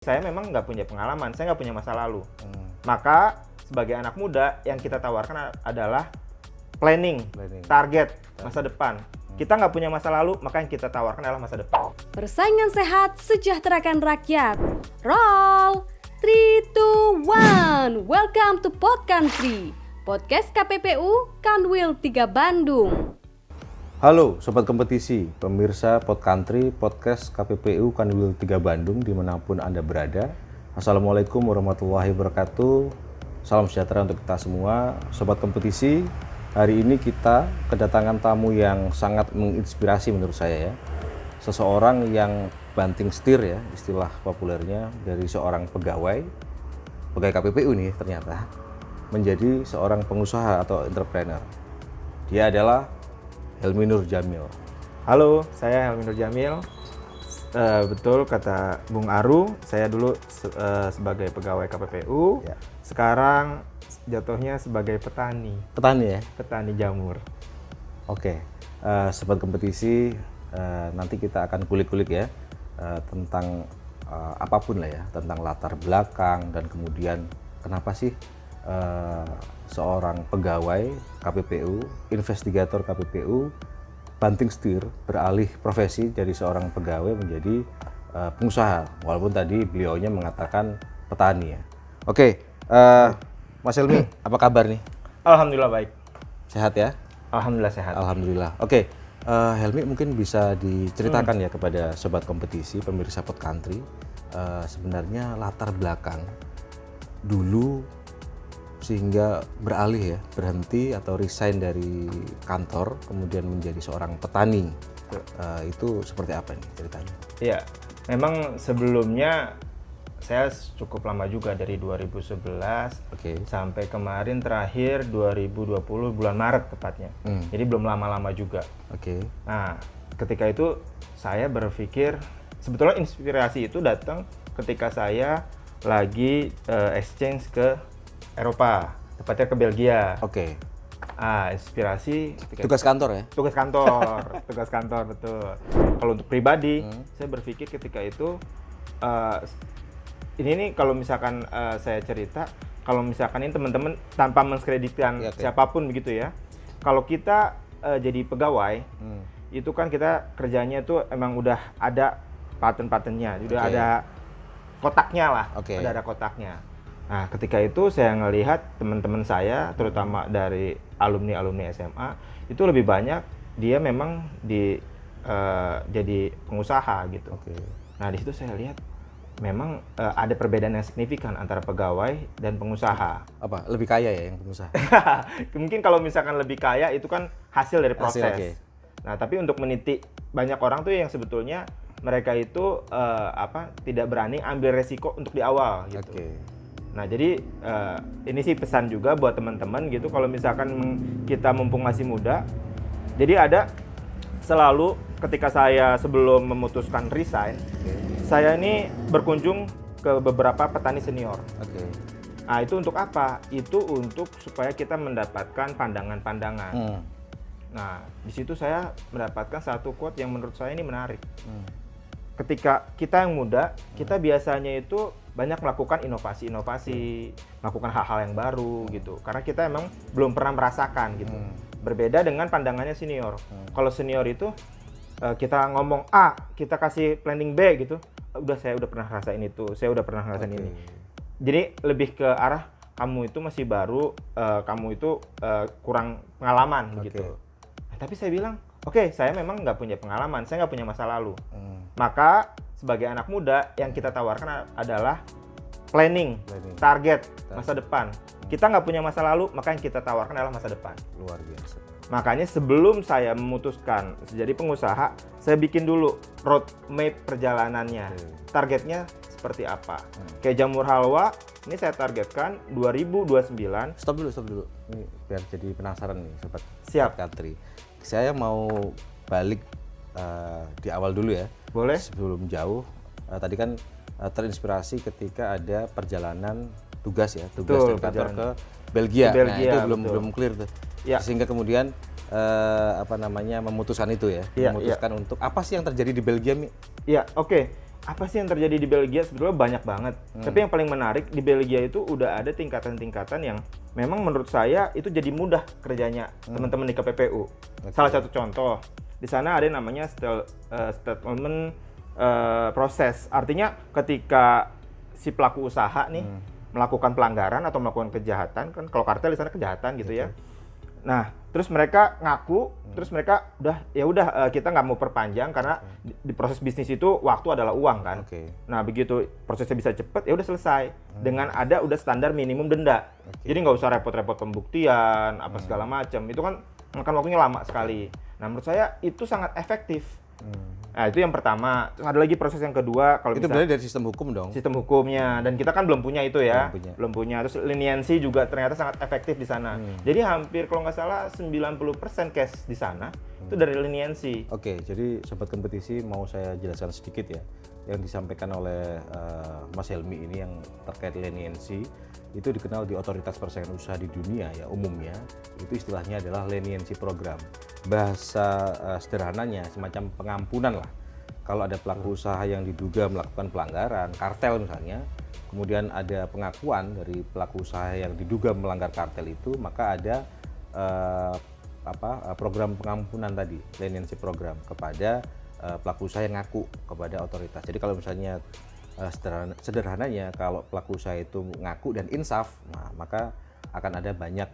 Saya memang nggak punya pengalaman, saya nggak punya masa lalu. Maka sebagai anak muda yang kita tawarkan adalah planning. Target masa depan. Kita nggak punya masa lalu, maka yang kita tawarkan adalah masa depan. Persaingan sehat, sejahterakan rakyat. Roll! 3, 2, 1. Welcome to Pod Country. Podcast KPPU Kanwil 3 Bandung. Halo Sobat Kompetisi, pemirsa Pod Country, podcast KPPU Kanwil 3 Bandung dimanapun Anda berada. Assalamualaikum warahmatullahi wabarakatuh. Salam sejahtera untuk kita semua. Sobat Kompetisi, hari ini kita kedatangan tamu yang sangat menginspirasi menurut saya ya. Seseorang yang banting setir ya, istilah populernya, dari seorang pegawai KPPU nih ternyata menjadi seorang pengusaha atau entrepreneur. Dia adalah Helmi Nur Jamil. Halo, saya Helmi Nur Jamil. Betul kata Bung Aru, saya dulu sebagai pegawai KPPU, Ya. sekarang jatuhnya sebagai petani. Petani ya? Petani jamur. Oke, Sobat Kompetisi, nanti kita akan kulik-kulik ya tentang apapun lah ya, tentang latar belakang dan kemudian kenapa sih seorang pegawai KPPU, investigator KPPU, banting setir beralih profesi dari seorang pegawai menjadi pengusaha. Walaupun tadi beliaunya mengatakan petani ya. Oke, Mas Helmi, apa kabar nih? Alhamdulillah baik. Sehat ya? Alhamdulillah sehat. Alhamdulillah. Oke, Helmi mungkin bisa diceritakan ya kepada Sobat Kompetisi, pemirsa Pod Country, sebenarnya latar belakang dulu sehingga beralih ya, berhenti atau resign dari kantor kemudian menjadi seorang petani. Itu seperti apa nih ceritanya? Iya, memang sebelumnya saya cukup lama juga dari 2011 sampai kemarin terakhir 2020 bulan Maret tepatnya. Jadi belum lama-lama juga. Nah, ketika itu saya berpikir sebetulnya inspirasi itu datang ketika saya lagi exchange ke Eropa, tepatnya ke Belgia. Inspirasi Tugas kantor ya? Tugas kantor betul. Kalau untuk pribadi, saya berpikir ketika itu ini nih kalau misalkan saya cerita, kalau misalkan ini teman-teman tanpa menskreditkan siapapun begitu ya. Kalau kita jadi pegawai, itu kan kita kerjanya itu emang udah ada paten-patennya, udah ada kotaknya lah, ada kotaknya. Nah, ketika itu saya ngelihat teman-teman saya, terutama dari alumni SMA, itu lebih banyak dia memang jadi pengusaha gitu. Nah, di situ saya lihat memang ada perbedaan yang signifikan antara pegawai dan pengusaha. Apa? Lebih kaya ya yang pengusaha? Mungkin kalau misalkan lebih kaya itu kan hasil dari proses. Nah, tapi untuk meniti banyak orang tuh yang sebetulnya mereka itu tidak berani ambil resiko untuk di awal gitu. Nah, jadi ini sih pesan juga buat teman-teman gitu, kalau misalkan kita mumpung masih muda. Jadi ada selalu ketika saya sebelum memutuskan resign, saya ini berkunjung ke beberapa petani senior. Nah, itu untuk apa? Itu untuk supaya kita mendapatkan pandangan-pandangan. Nah, di situ saya mendapatkan satu quote yang menurut saya ini menarik. Ketika kita yang muda, kita biasanya itu banyak melakukan inovasi, melakukan hal-hal yang baru gitu. Karena kita emang belum pernah merasakan gitu. Berbeda dengan pandangannya senior. Kalau senior itu kita ngomong A, kita kasih planning B gitu. Saya udah pernah rasain itu, saya udah pernah ngerasain ini. Jadi lebih ke arah kamu itu masih baru, kamu itu kurang pengalaman begitu. Nah, tapi saya bilang, saya memang nggak punya pengalaman, saya nggak punya masa lalu. Maka sebagai anak muda yang kita tawarkan adalah planning. Target masa depan. Kita nggak punya masa lalu, maka yang kita tawarkan adalah masa depan. Luar biasa. Makanya sebelum saya memutuskan jadi pengusaha, saya bikin dulu roadmap perjalanannya. Targetnya seperti apa. Kayak jamur halwa, ini saya targetkan 2029. Stop dulu. Ini biar jadi penasaran nih Sobat. Siap. Katri. Saya mau balik di awal dulu ya. Boleh. Sebelum jauh, tadi kan terinspirasi ketika ada perjalanan tugas ya, dari kantor ke Belgia. Nah, itu belum clear tuh. Sehingga kemudian memutuskan itu ya, memutuskan untuk apa sih yang terjadi di Belgia, Mi? Iya, apa sih yang terjadi di Belgia? Sebetulnya banyak banget. Tapi yang paling menarik di Belgia itu udah ada tingkatan-tingkatan yang memang menurut saya itu jadi mudah kerjanya teman-teman di KPPU. Salah satu contoh, di sana ada yang namanya statement proses. Artinya ketika si pelaku usaha nih melakukan pelanggaran atau melakukan kejahatan, kan kalau kartel di sana kejahatan gitu ya. Nah, terus mereka ngaku, terus mereka kita nggak mau perpanjang karena di proses bisnis itu waktu adalah uang kan. Nah, begitu prosesnya bisa cepet, ya udah selesai dengan ada udah standar minimum denda. Jadi nggak usah repot-repot pembuktian apa segala macam. Itu kan makan waktunya lama sekali. Nah, menurut saya itu sangat efektif. Nah, itu yang pertama. Terus ada lagi proses yang kedua, kalau itu berarti dari sistem hukum dong. Sistem hukumnya, dan kita kan belum punya itu ya. Belum punya. Terus leniency juga ternyata sangat efektif di sana. Jadi hampir kalau nggak salah 90% case di sana itu dari leniency. Oke, jadi sobat kompetisi mau saya jelaskan sedikit ya. Yang disampaikan oleh Mas Helmi ini yang terkait leniency itu dikenal di otoritas persaingan usaha di dunia ya umumnya, itu istilahnya adalah leniency program. Bahasa sederhananya semacam pengampunan lah. Kalau ada pelaku usaha yang diduga melakukan pelanggaran, kartel misalnya, kemudian ada pengakuan dari pelaku usaha yang diduga melanggar kartel itu, maka ada program pengampunan tadi, leniency program kepada pelaku usaha yang ngaku kepada otoritas. Jadi kalau misalnya sederhananya kalau pelaku usaha itu ngaku dan insaf, nah, maka akan ada banyak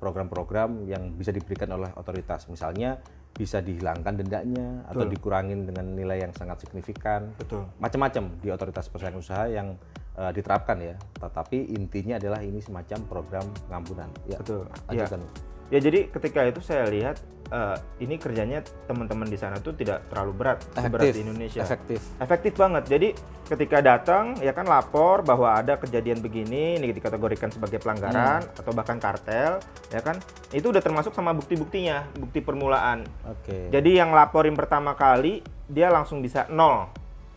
program-program yang bisa diberikan oleh otoritas. Misalnya bisa dihilangkan dendanya atau dikurangin dengan nilai yang sangat signifikan. Macam-macam di otoritas persaingan usaha yang diterapkan ya. Tetapi intinya adalah ini semacam program pengampunan. Ya, lanjutkan. Ya, jadi ketika itu saya lihat ini kerjanya teman-teman di sana tuh tidak terlalu berat seberat di Indonesia. Efektif banget. Jadi ketika datang ya kan lapor bahwa ada kejadian begini, ini dikategorikan sebagai pelanggaran atau bahkan kartel, ya kan? Itu udah termasuk sama bukti-buktinya, bukti permulaan. Jadi yang laporin pertama kali dia langsung bisa 0.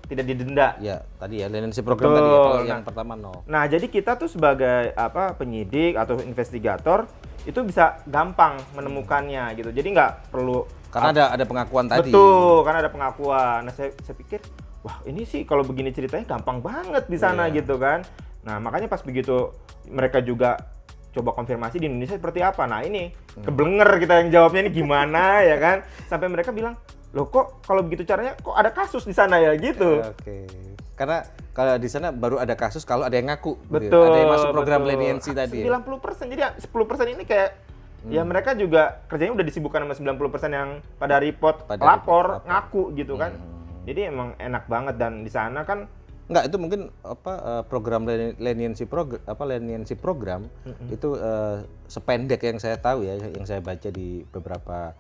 Tidak didenda. Ya, tadi ya leniency program tadi ya, kalau yang pertama 0. Nah, jadi kita tuh sebagai penyidik atau investigator itu bisa gampang menemukannya gitu. Jadi nggak perlu karena ada pengakuan tadi. Betul, karena ada pengakuan. Nah, saya pikir, wah ini sih kalau begini ceritanya gampang banget di sana gitu kan. Nah, makanya pas begitu mereka juga coba konfirmasi di Indonesia seperti apa. Nah, ini keblenger kita yang jawabnya ini gimana ya kan. Sampai mereka bilang, loh kok kalau begitu caranya kok ada kasus di sana ya gitu. Karena kalau di sana baru ada kasus kalau ada yang ngaku. Betul. Ada yang masuk program leniency tadi. 90%. Jadi 10% ini kayak ya mereka juga kerjanya udah disibukkan sama 90% yang pada report, lapor, ngaku gitu kan. Jadi emang enak banget, dan di sana kan enggak, itu mungkin program leniency program itu sependek yang saya tahu ya, yang saya baca di beberapa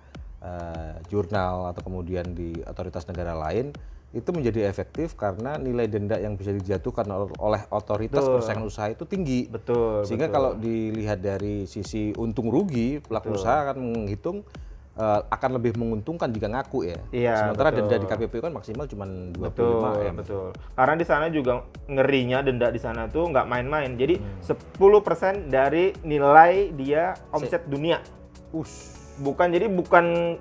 jurnal atau kemudian di otoritas negara lain, itu menjadi efektif karena nilai denda yang bisa dijatuhkan oleh otoritas persaingan usaha itu tinggi. Sehingga kalau dilihat dari sisi untung rugi, pelaku usaha akan menghitung akan lebih menguntungkan jika ngaku ya. Sementara denda di KPPU kan maksimal cuma 25 M. Karena di sana juga ngerinya denda di sana tuh nggak main-main. Jadi 10% dari nilai dia omset dunia. Bukan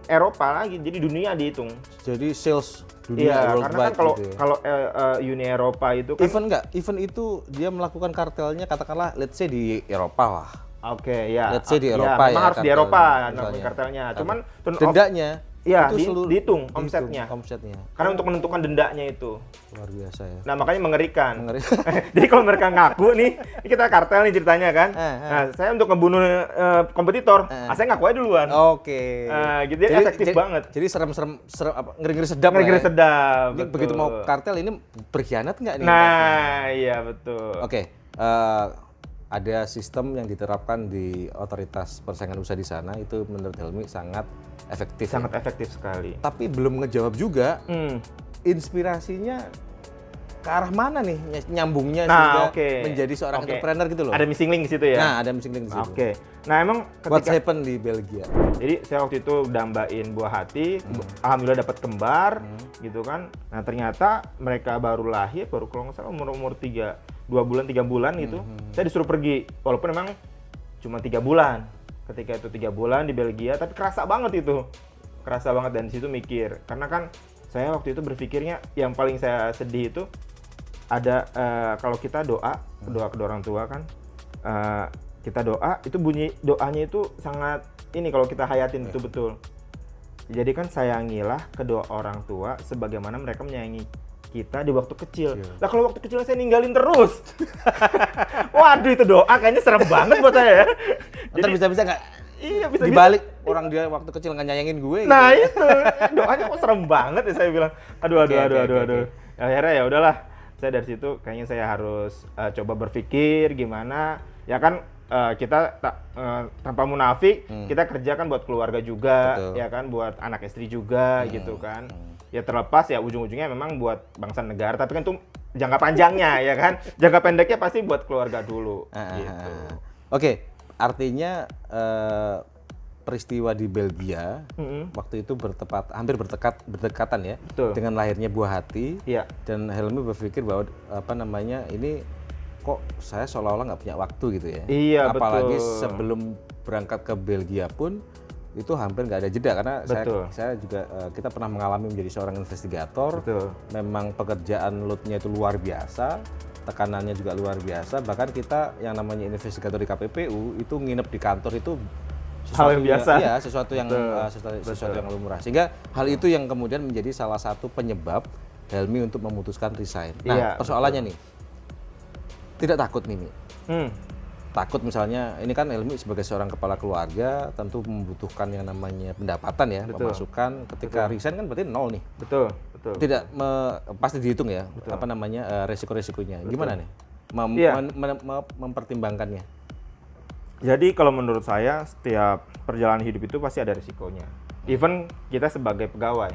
Eropa lagi, jadi dunia dihitung. Jadi sales dunia worldwide. Karena kan kalau Uni Eropa itu kan even itu dia melakukan kartelnya katakanlah let's say di Eropa lah. Let's say di Eropa memang harus di Eropa kartelnya. Cuman dendanya itu dihitung omsetnya. Karena untuk menentukan dendanya itu. Luar biasa ya. Nah, makanya mengerikan. Jadi kalau mereka ngaku nih, ini kita kartel nih ceritanya kan. Nah, saya untuk ngebunuh kompetitor, saya ngaku aja duluan. Gitu jadi efektif banget. Jadi serem-serem ngeri-ngeri sedap. Ini begitu mau kartel ini berkhianat nggak nih? Nah, iya betul. Ada sistem yang diterapkan di otoritas persaingan usaha di sana, itu menurut Helmi sangat efektif. Sangat efektif sekali. Tapi belum ngejawab juga inspirasinya ke arah mana nih nyambungnya sehingga menjadi seorang entrepreneur gitu loh. Ada missing link di situ ya? Nah, ada missing link di situ. Nah, emang What happened di Belgia? Jadi saya waktu itu dambain buah hati, alhamdulillah dapat kembar gitu kan. Nah, ternyata mereka baru lahir, baru kalau nggak salah umur 2 bulan 3 bulan gitu. Saya disuruh pergi, walaupun memang cuma 3 bulan. Ketika itu 3 bulan di Belgia, tapi kerasa banget itu. Kerasa banget, dan di situ mikir. Karena kan saya waktu itu berpikirnya yang paling saya sedih itu ada kalau kita doa kedua orang tua kan, kita doa itu bunyi doanya itu sangat ini kalau kita hayatin betul-betul. Jadi kan sayangilah kedua orang tua sebagaimana mereka menyayangi kita di waktu kecil. Nah kalau waktu kecil saya ninggalin terus, waduh itu doa kayaknya serem banget buat saya. Ntar bisa-bisa nggak Iya bisa dibalik orang dia waktu kecil nggak nyayangin gue. Nah gitu. itu doanya kok serem banget ya, saya bilang. Aduh. Akhirnya ya udahlah. Saya dari situ kayaknya saya harus coba berpikir gimana. Ya kan kita tanpa munafik, kita kerja kan buat keluarga juga, betul. ya kan buat anak istri juga gitu kan. Ya terlepas ya ujung-ujungnya memang buat bangsa negara, tapi kan itu jangka panjangnya ya kan. Jangka pendeknya pasti buat keluarga dulu. Gitu. Oke, artinya peristiwa di Belgia waktu itu hampir berdekatan ya. Betul. Dengan lahirnya Buah Hati. Iya. Dan Helmi berpikir bahwa ini kok saya seolah-olah nggak punya waktu gitu ya. Iya, apalagi betul. sebelum berangkat ke Belgia pun itu hampir nggak ada jeda karena saya juga kita pernah mengalami menjadi seorang investigator. Betul. Memang pekerjaan loadnya itu luar biasa, tekanannya juga luar biasa. Bahkan kita yang namanya investigator di KPPU itu nginep di kantor itu hal yang biasa. Iya, sesuatu yang sesuatu yang lumrah. Sehingga hal itu yang kemudian menjadi salah satu penyebab Helmi untuk memutuskan resign. Nah, iya, persoalannya nih, tidak takut nih, Mi? Takut misalnya, ini kan Helmi sebagai seorang kepala keluarga tentu membutuhkan yang namanya pendapatan ya, pemasukan. Ketika resign kan berarti nol nih. Betul. Tidak pasti dihitung ya, resiko-resikonya. Gimana nih mempertimbangkannya? Jadi kalau menurut saya setiap perjalanan hidup itu pasti ada risikonya. Even kita sebagai pegawai.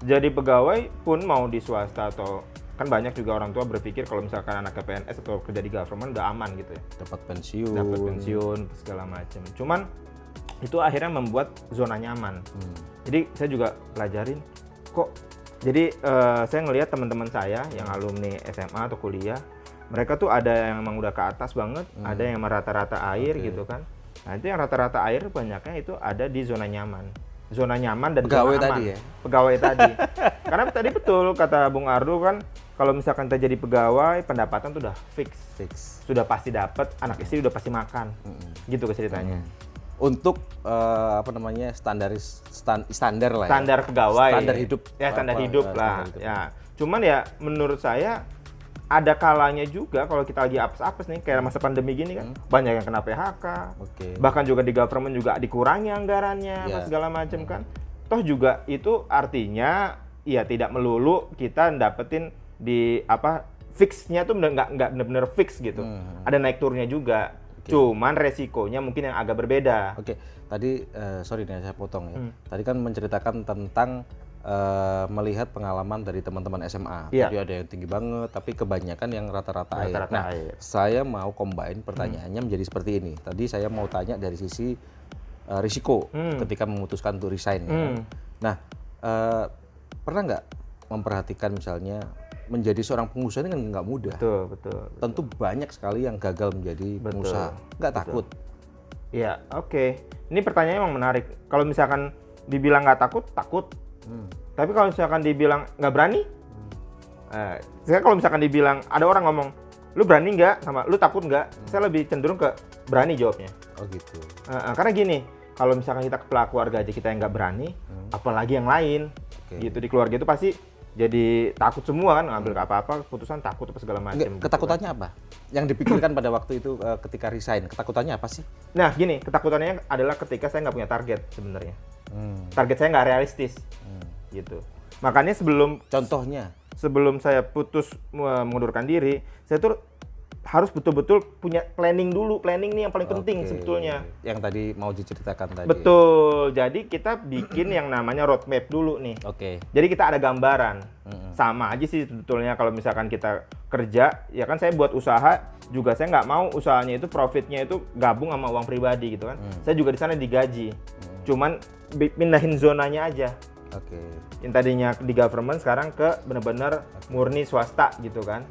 Jadi pegawai pun mau di swasta atau kan banyak juga orang tua berpikir kalau misalkan anak PNS atau kerja di government udah aman gitu ya. Dapat pensiun segala macam. Cuman itu akhirnya membuat zona nyaman. Jadi saya juga pelajarin kok. Jadi saya ngelihat teman-teman saya yang alumni SMA atau kuliah, mereka tuh ada yang emang udah ke atas banget, ada yang rata-rata air gitu kan. Nah itu yang rata-rata air banyaknya itu ada di zona nyaman. Zona nyaman dan pegawai zona aman. Tadi ya? Pegawai tadi. Karena tadi betul kata Bung Ardo kan, kalau misalkan kita jadi pegawai, pendapatan tuh udah fix. Sudah pasti dapat, anak istri udah pasti makan. Gitu ceritanya. Untuk standar lah ya. Standar pegawai. Standar hidup. Ya, standar hidup lah. Ya. Cuman ya menurut saya ada kalanya juga kalau kita lagi apes-apes nih kayak masa pandemi gini kan, banyak yang kena PHK. Bahkan juga di government juga dikurangi anggarannya, segala macam kan. Toh juga itu artinya ya tidak melulu kita dapetin di fixnya tuh nggak benar-benar fix gitu. Ada naik turunnya juga. Cuman resikonya mungkin yang agak berbeda. Tadi sorry nih saya potong ya. Tadi kan menceritakan tentang melihat pengalaman dari teman-teman SMA. Tadi ada yang tinggi banget, tapi kebanyakan yang rata-rata air. Nah, saya mau combine pertanyaannya menjadi seperti ini. Tadi saya mau tanya dari sisi risiko ketika memutuskan untuk resign. Nah, pernah nggak memperhatikan misalnya menjadi seorang pengusaha ini kan nggak mudah. Betul. Tentu banyak sekali yang gagal menjadi pengusaha. Nggak takut? Iya, oke. Ini pertanyaannya emang menarik. Kalau misalkan dibilang nggak takut, takut. Tapi kalau misalkan dibilang nggak berani, saya kalau misalkan dibilang ada orang ngomong, lu berani nggak sama lu takut nggak? Saya lebih cenderung ke berani jawabnya. Oh gitu. Karena gini, kalau misalkan kita kepala keluarga aja kita yang nggak berani, apalagi yang lain, gitu di keluarga itu pasti jadi takut semua kan, ngambil apa-apa keputusan takut apa segala macam. Ketakutannya apa? Yang dipikirkan pada waktu itu ketika resign, ketakutannya apa sih? Nah gini, ketakutannya adalah ketika saya nggak punya target sebenarnya. Target saya nggak realistis, gitu. Makanya sebelum saya putus mengundurkan diri, saya tuh harus betul-betul punya planning dulu. Planning nih yang paling penting sebetulnya. Yang tadi mau diceritakan tadi. Betul. Jadi kita bikin yang namanya roadmap dulu nih. Jadi kita ada gambaran. Sama aja sih sebetulnya kalau misalkan kita kerja, ya kan saya buat usaha juga saya nggak mau usahanya itu profitnya itu gabung sama uang pribadi gitu kan. Saya juga di sana digaji. Cuman pindahin zonanya aja. Yang tadinya di government sekarang ke benar-benar murni swasta gitu kan.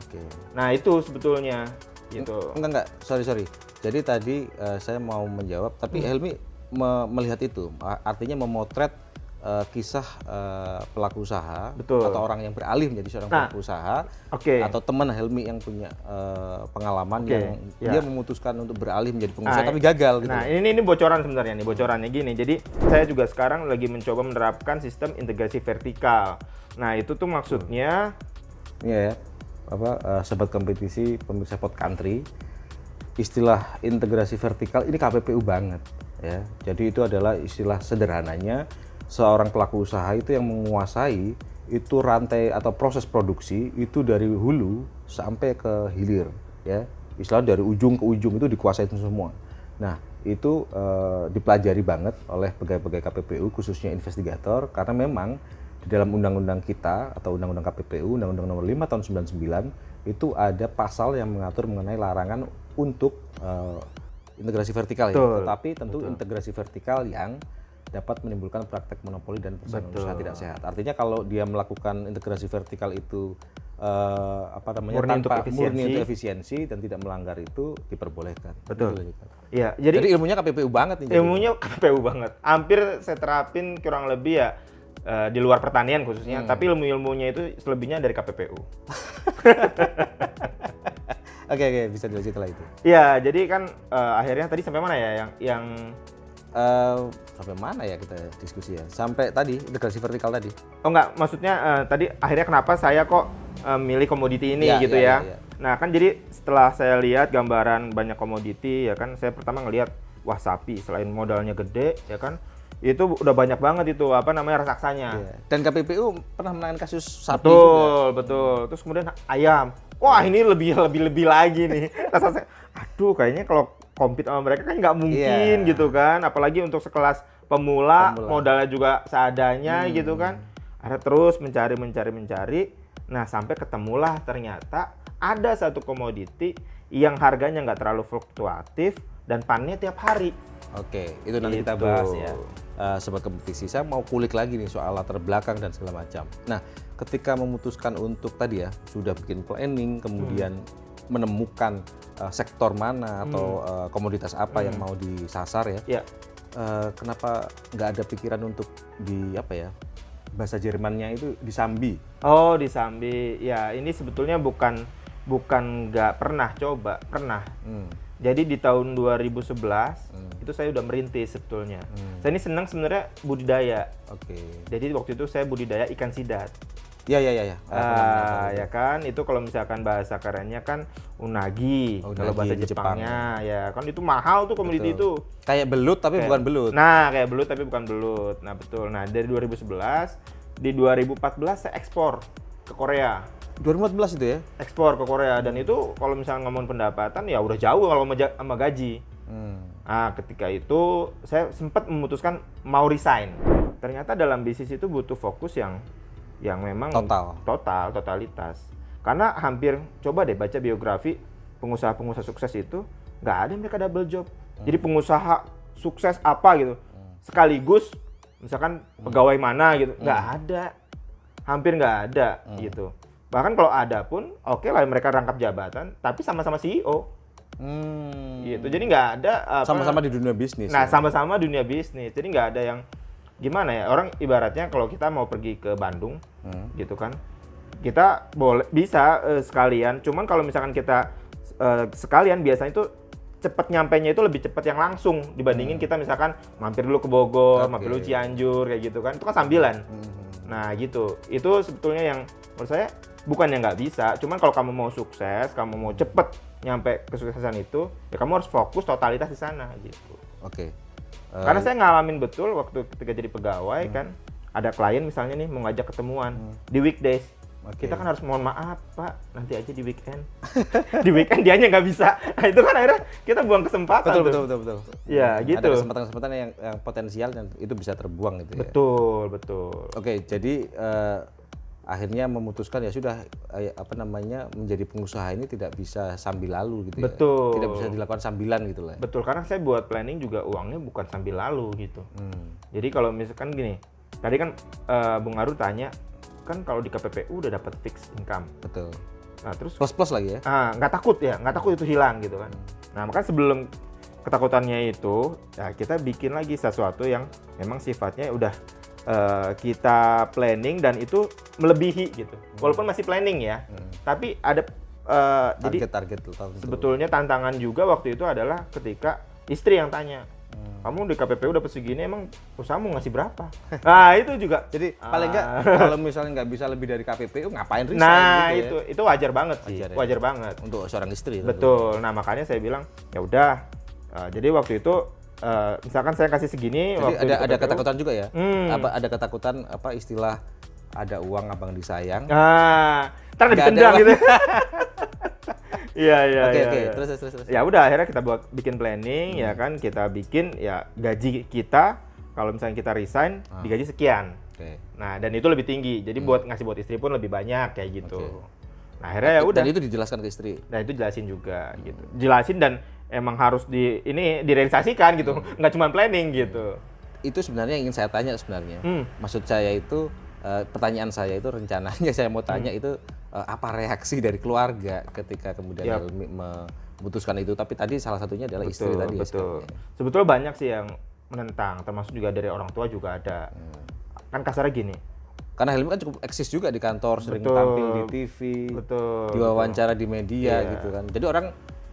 Nah itu sebetulnya gitu. Enggak, sorry. Jadi tadi saya mau menjawab, tapi Helmi melihat itu, artinya memotret kisah pelaku usaha Betul. atau orang yang beralih menjadi seorang pelaku usaha, atau teman Helmi yang punya pengalaman yang dia memutuskan untuk beralih menjadi pengusaha tapi gagal gitu. Nah, ini bocoran sebenarnya nih, bocorannya gini. Jadi saya juga sekarang lagi mencoba menerapkan sistem integrasi vertikal. Nah, itu tuh maksudnya ya, sobat kompetisi pemirsa Pod Country, istilah integrasi vertikal ini KPPU banget ya. Jadi itu adalah istilah sederhananya seorang pelaku usaha itu yang menguasai itu rantai atau proses produksi itu dari hulu sampai ke hilir ya. Istilah dari ujung ke ujung itu dikuasai semua. Nah, itu dipelajari banget oleh pegawai-pegawai KPPU khususnya investigator karena memang di dalam undang-undang kita atau undang-undang KPPU, Undang-Undang Nomor 5 Tahun 99 itu ada pasal yang mengatur mengenai larangan untuk integrasi vertikal ya. Tetapi tentu integrasi vertikal yang dapat menimbulkan praktek monopoli dan persaingan usaha tidak sehat. Artinya kalau dia melakukan integrasi vertikal itu murni tanpa untuk efisiensi dan tidak melanggar itu diperbolehkan. Betul. Gitu. Iya, jadi ilmunya KPPU banget nih. Ilmunya KPPU banget. Hampir saya terapin kurang lebih ya di luar pertanian khususnya, tapi ilmu-ilmunya itu selebihnya dari KPPU. Oke, bisa dilanjut setelah itu. Iya, jadi kan akhirnya tadi sampai mana ya yang sampai mana ya kita diskusi ya? Sampai tadi integrasi vertikal tadi. Oh enggak, maksudnya tadi akhirnya kenapa saya kok milih komoditi ini gitu ya. Nah, kan jadi setelah saya lihat gambaran banyak komoditi ya kan, saya pertama ngelihat wah sapi selain modalnya gede ya kan, itu udah banyak banget itu raksasanya. Dan KPPU pernah menangani kasus sapi Betul. Terus kemudian ayam. Wah, ini lebih lagi nih. Rasa saya, aduh kayaknya kalau compete sama mereka kan nggak mungkin gitu kan, apalagi untuk sekelas pemula. Modalnya juga seadanya gitu kan. Ada terus mencari. Nah, sampai ketemulah ternyata ada satu komoditi yang harganya nggak terlalu fluktuatif dan panennya tiap hari. Oke, itu nanti kita bahas ya. Sobat kompetisi, saya mau kulik lagi nih soal latar belakang dan segala macam. Nah, ketika memutuskan untuk tadi ya, sudah bikin planning, kemudian menemukan sektor mana atau komoditas apa yang mau disasar ya. Kenapa nggak ada pikiran untuk bahasa Jermannya itu disambi? Oh, disambi. Ya, ini sebetulnya bukan nggak pernah coba, pernah. Jadi di tahun 2011 itu saya udah merintis sebetulnya. Saya ini senang sebenarnya budidaya. Jadi waktu itu saya budidaya ikan sidat. Ya. Ya kan, itu kalau misalkan bahasa kerennya kan unagi, kalau bahasa Jepangnya ya kan itu mahal tuh komoditi itu. Kayak belut tapi bukan belut. Nah, kayak belut tapi bukan belut. Nah, betul. Nah, dari 2011 di 2014 saya ekspor ke Korea. 2014 itu ya? Ekspor ke Korea, dan itu kalau misalnya ngomongin pendapatan ya udah jauh kalau sama gaji. Nah, ketika itu saya sempat memutuskan mau resign. Ternyata dalam bisnis itu butuh fokus yang memang totalitas. Karena hampir, coba deh baca biografi pengusaha-pengusaha sukses itu, nggak ada mereka double job. Jadi pengusaha sukses apa gitu, sekaligus misalkan pegawai mana gitu, nggak ada. Hampir nggak ada gitu. Bahkan kalau ada pun, oke lah mereka rangkap jabatan, tapi sama-sama CEO. Gitu. Jadi nggak ada sama-sama di dunia bisnis. Nah, sama-sama dunia bisnis. Jadi nggak ada yang gimana ya, orang ibaratnya kalau kita mau pergi ke Bandung gitu kan, kita bisa sekalian, cuman kalau misalkan kita sekalian biasanya itu cepat nyampainya itu lebih cepat yang langsung dibandingin kita misalkan mampir dulu ke Bogor, mampir dulu Cianjur kayak gitu kan, itu kan sambilan. Nah gitu, itu sebetulnya yang menurut saya bukan yang nggak bisa, cuman kalau kamu mau sukses, kamu mau cepet nyampe kesuksesan itu, ya kamu harus fokus totalitas di sana gitu. Karena saya ngalamin betul waktu ketika jadi pegawai kan, ada klien misalnya nih mau ngajak ketemuan di weekdays. Kita kan harus mohon maaf Pak, nanti aja di weekend. Di weekend dianya nggak bisa. Nah, itu kan akhirnya kita buang kesempatan. Betul. Ya gitu. Ada kesempatan-kesempatan yang potensial dan itu bisa terbuang gitu ya. Betul. Oke, jadi akhirnya memutuskan ya sudah menjadi pengusaha ini tidak bisa sambil lalu gitu ya. Betul. Tidak bisa dilakukan sambilan gitu lah. Betul, karena saya buat planning juga uangnya bukan sambil lalu gitu. Jadi kalau misalkan gini, tadi kan Bung Aru tanya, kan kalau di KPPU udah dapat fixed income. Betul. Nah, terus plus lagi ya. Nggak takut itu hilang gitu kan. Nah, makanya sebelum ketakutannya itu, ya kita bikin lagi sesuatu yang memang sifatnya udah kita planning dan itu melebihi gitu. Walaupun masih planning ya, tapi ada jadi Target tahun itu. sebetulnya tantangan juga waktu itu adalah ketika istri yang tanya, kamu di KPPU dapat segini, emang usahamu ngasih berapa? Nah itu juga. Jadi paling nggak kalau misalnya nggak bisa lebih dari KPPU ngapain resign Nah gitu ya? itu wajar banget sih, Wajar ya. wajar banget. Untuk seorang istri. tentu. Betul. Nah makanya saya bilang ya udah. Jadi waktu itu misalkan saya kasih segini. Jadi waktu di ada KPPU, ketakutan juga ya? Hmm. Ada ketakutan apa istilah ada uang abang disayang. Nah, ntar Nggak ada ditendang uang. gitu. Iya iya. Oke iya, oke, iya. terus. Ya udah akhirnya kita bikin planning ya kan, kita bikin ya gaji kita kalau misalnya kita resign digaji sekian. Oke. Nah dan itu lebih tinggi. Jadi buat ngasih buat istri pun lebih banyak kayak gitu. Oke. Nah akhirnya ya udah. Dan itu dijelaskan ke istri. Nah itu jelasin juga gitu. Jelasin dan emang harus direalisasikan gitu. Nggak cuma planning gitu. Itu sebenarnya yang ingin saya tanya sebenarnya. Hmm. Maksud saya itu pertanyaan saya itu rencananya saya mau tanya itu apa reaksi dari keluarga ketika kemudian Yap. Helmi memutuskan itu, tapi tadi salah satunya adalah istri tadi ya Betul. sekarang ya. Sebetulnya banyak sih yang menentang, termasuk juga dari orang tua juga ada. Kan kasarnya gini. Karena Helmi kan cukup eksis juga di kantor, sering Betul. tampil di TV, Betul. diwawancara di media Iya. gitu kan. Jadi orang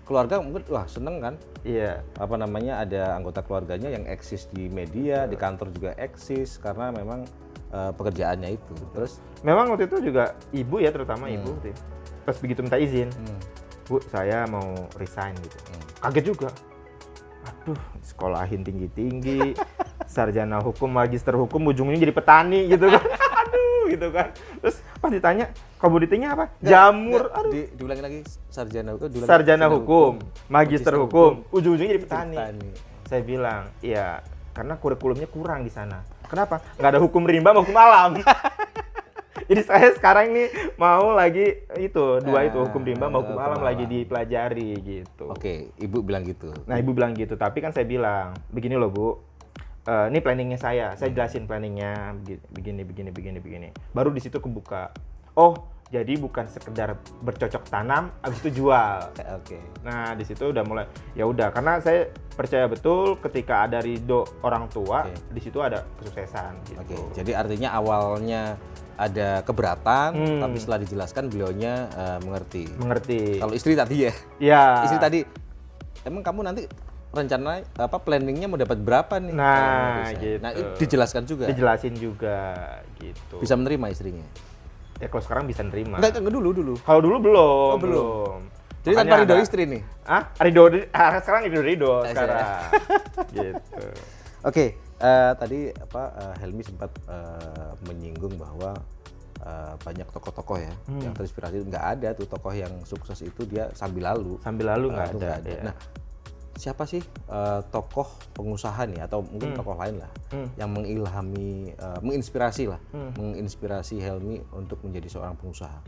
keluarga mungkin wah seneng kan, Iya. apa namanya ada anggota keluarganya yang eksis di media, di kantor juga eksis karena memang pekerjaannya itu. Terus Memang waktu itu juga ibu ya, terutama ibu tuh. Pas begitu minta izin, Bu, saya mau resign gitu. Kaget juga. Aduh, sekolahin tinggi-tinggi, sarjana hukum, magister hukum, ujungnya jadi petani gitu kan. Aduh, gitu kan. Terus pas ditanya, komoditinya apa? Jamur. Aduh. diulangi lagi sarjana hukum, Sarjana hukum, magister hukum, ujung-ujungnya jadi petani. Petani. Saya bilang, iya, karena kurikulumnya kurang di sana. Kenapa? Nggak ada hukum rimba sama hukum alam. Jadi saya sekarang nih mau lagi itu, dua itu, hukum rimba sama hukum alam lagi dipelajari gitu. Oke, ibu bilang gitu. Nah ibu bilang gitu, tapi kan saya bilang, begini loh Bu, ini planningnya saya jelasin planningnya, begini. Baru di situ kebuka, oh jadi bukan sekedar bercocok tanam, abis itu jual. Oke. Nah di situ udah mulai, ya udah, karena saya percaya betul ketika ada ridho orang tua, di situ ada kesuksesan gitu. Oke, jadi artinya awalnya ada keberatan, tapi setelah dijelaskan beliaunya mengerti. Mengerti. Kalau istri tadi ya, Ya. istri tadi, emang kamu nanti rencana apa planningnya mau dapat berapa nih? Nah, kalau mau resign? gitu. Nah, itu dijelaskan juga. Dijelasin juga gitu. Bisa menerima istrinya. Ya kalau sekarang bisa nerima. Enggak dulu. Kalau dulu belum. Oh, belum. Jadi Makanya tanpa ridho ada- istri nih. Ah, sekarang ridho sekarang. Gitu. Oke, tadi Helmi sempat menyinggung bahwa banyak tokoh-tokoh ya yang terinspirasi. Nggak ada tuh tokoh yang sukses itu dia sambil lalu. Sambil lalu nggak Itu ada. nggak ada. Ya. Nah, siapa sih tokoh pengusaha nih atau mungkin tokoh lain lah yang menginspirasi Helmi untuk menjadi seorang pengusaha?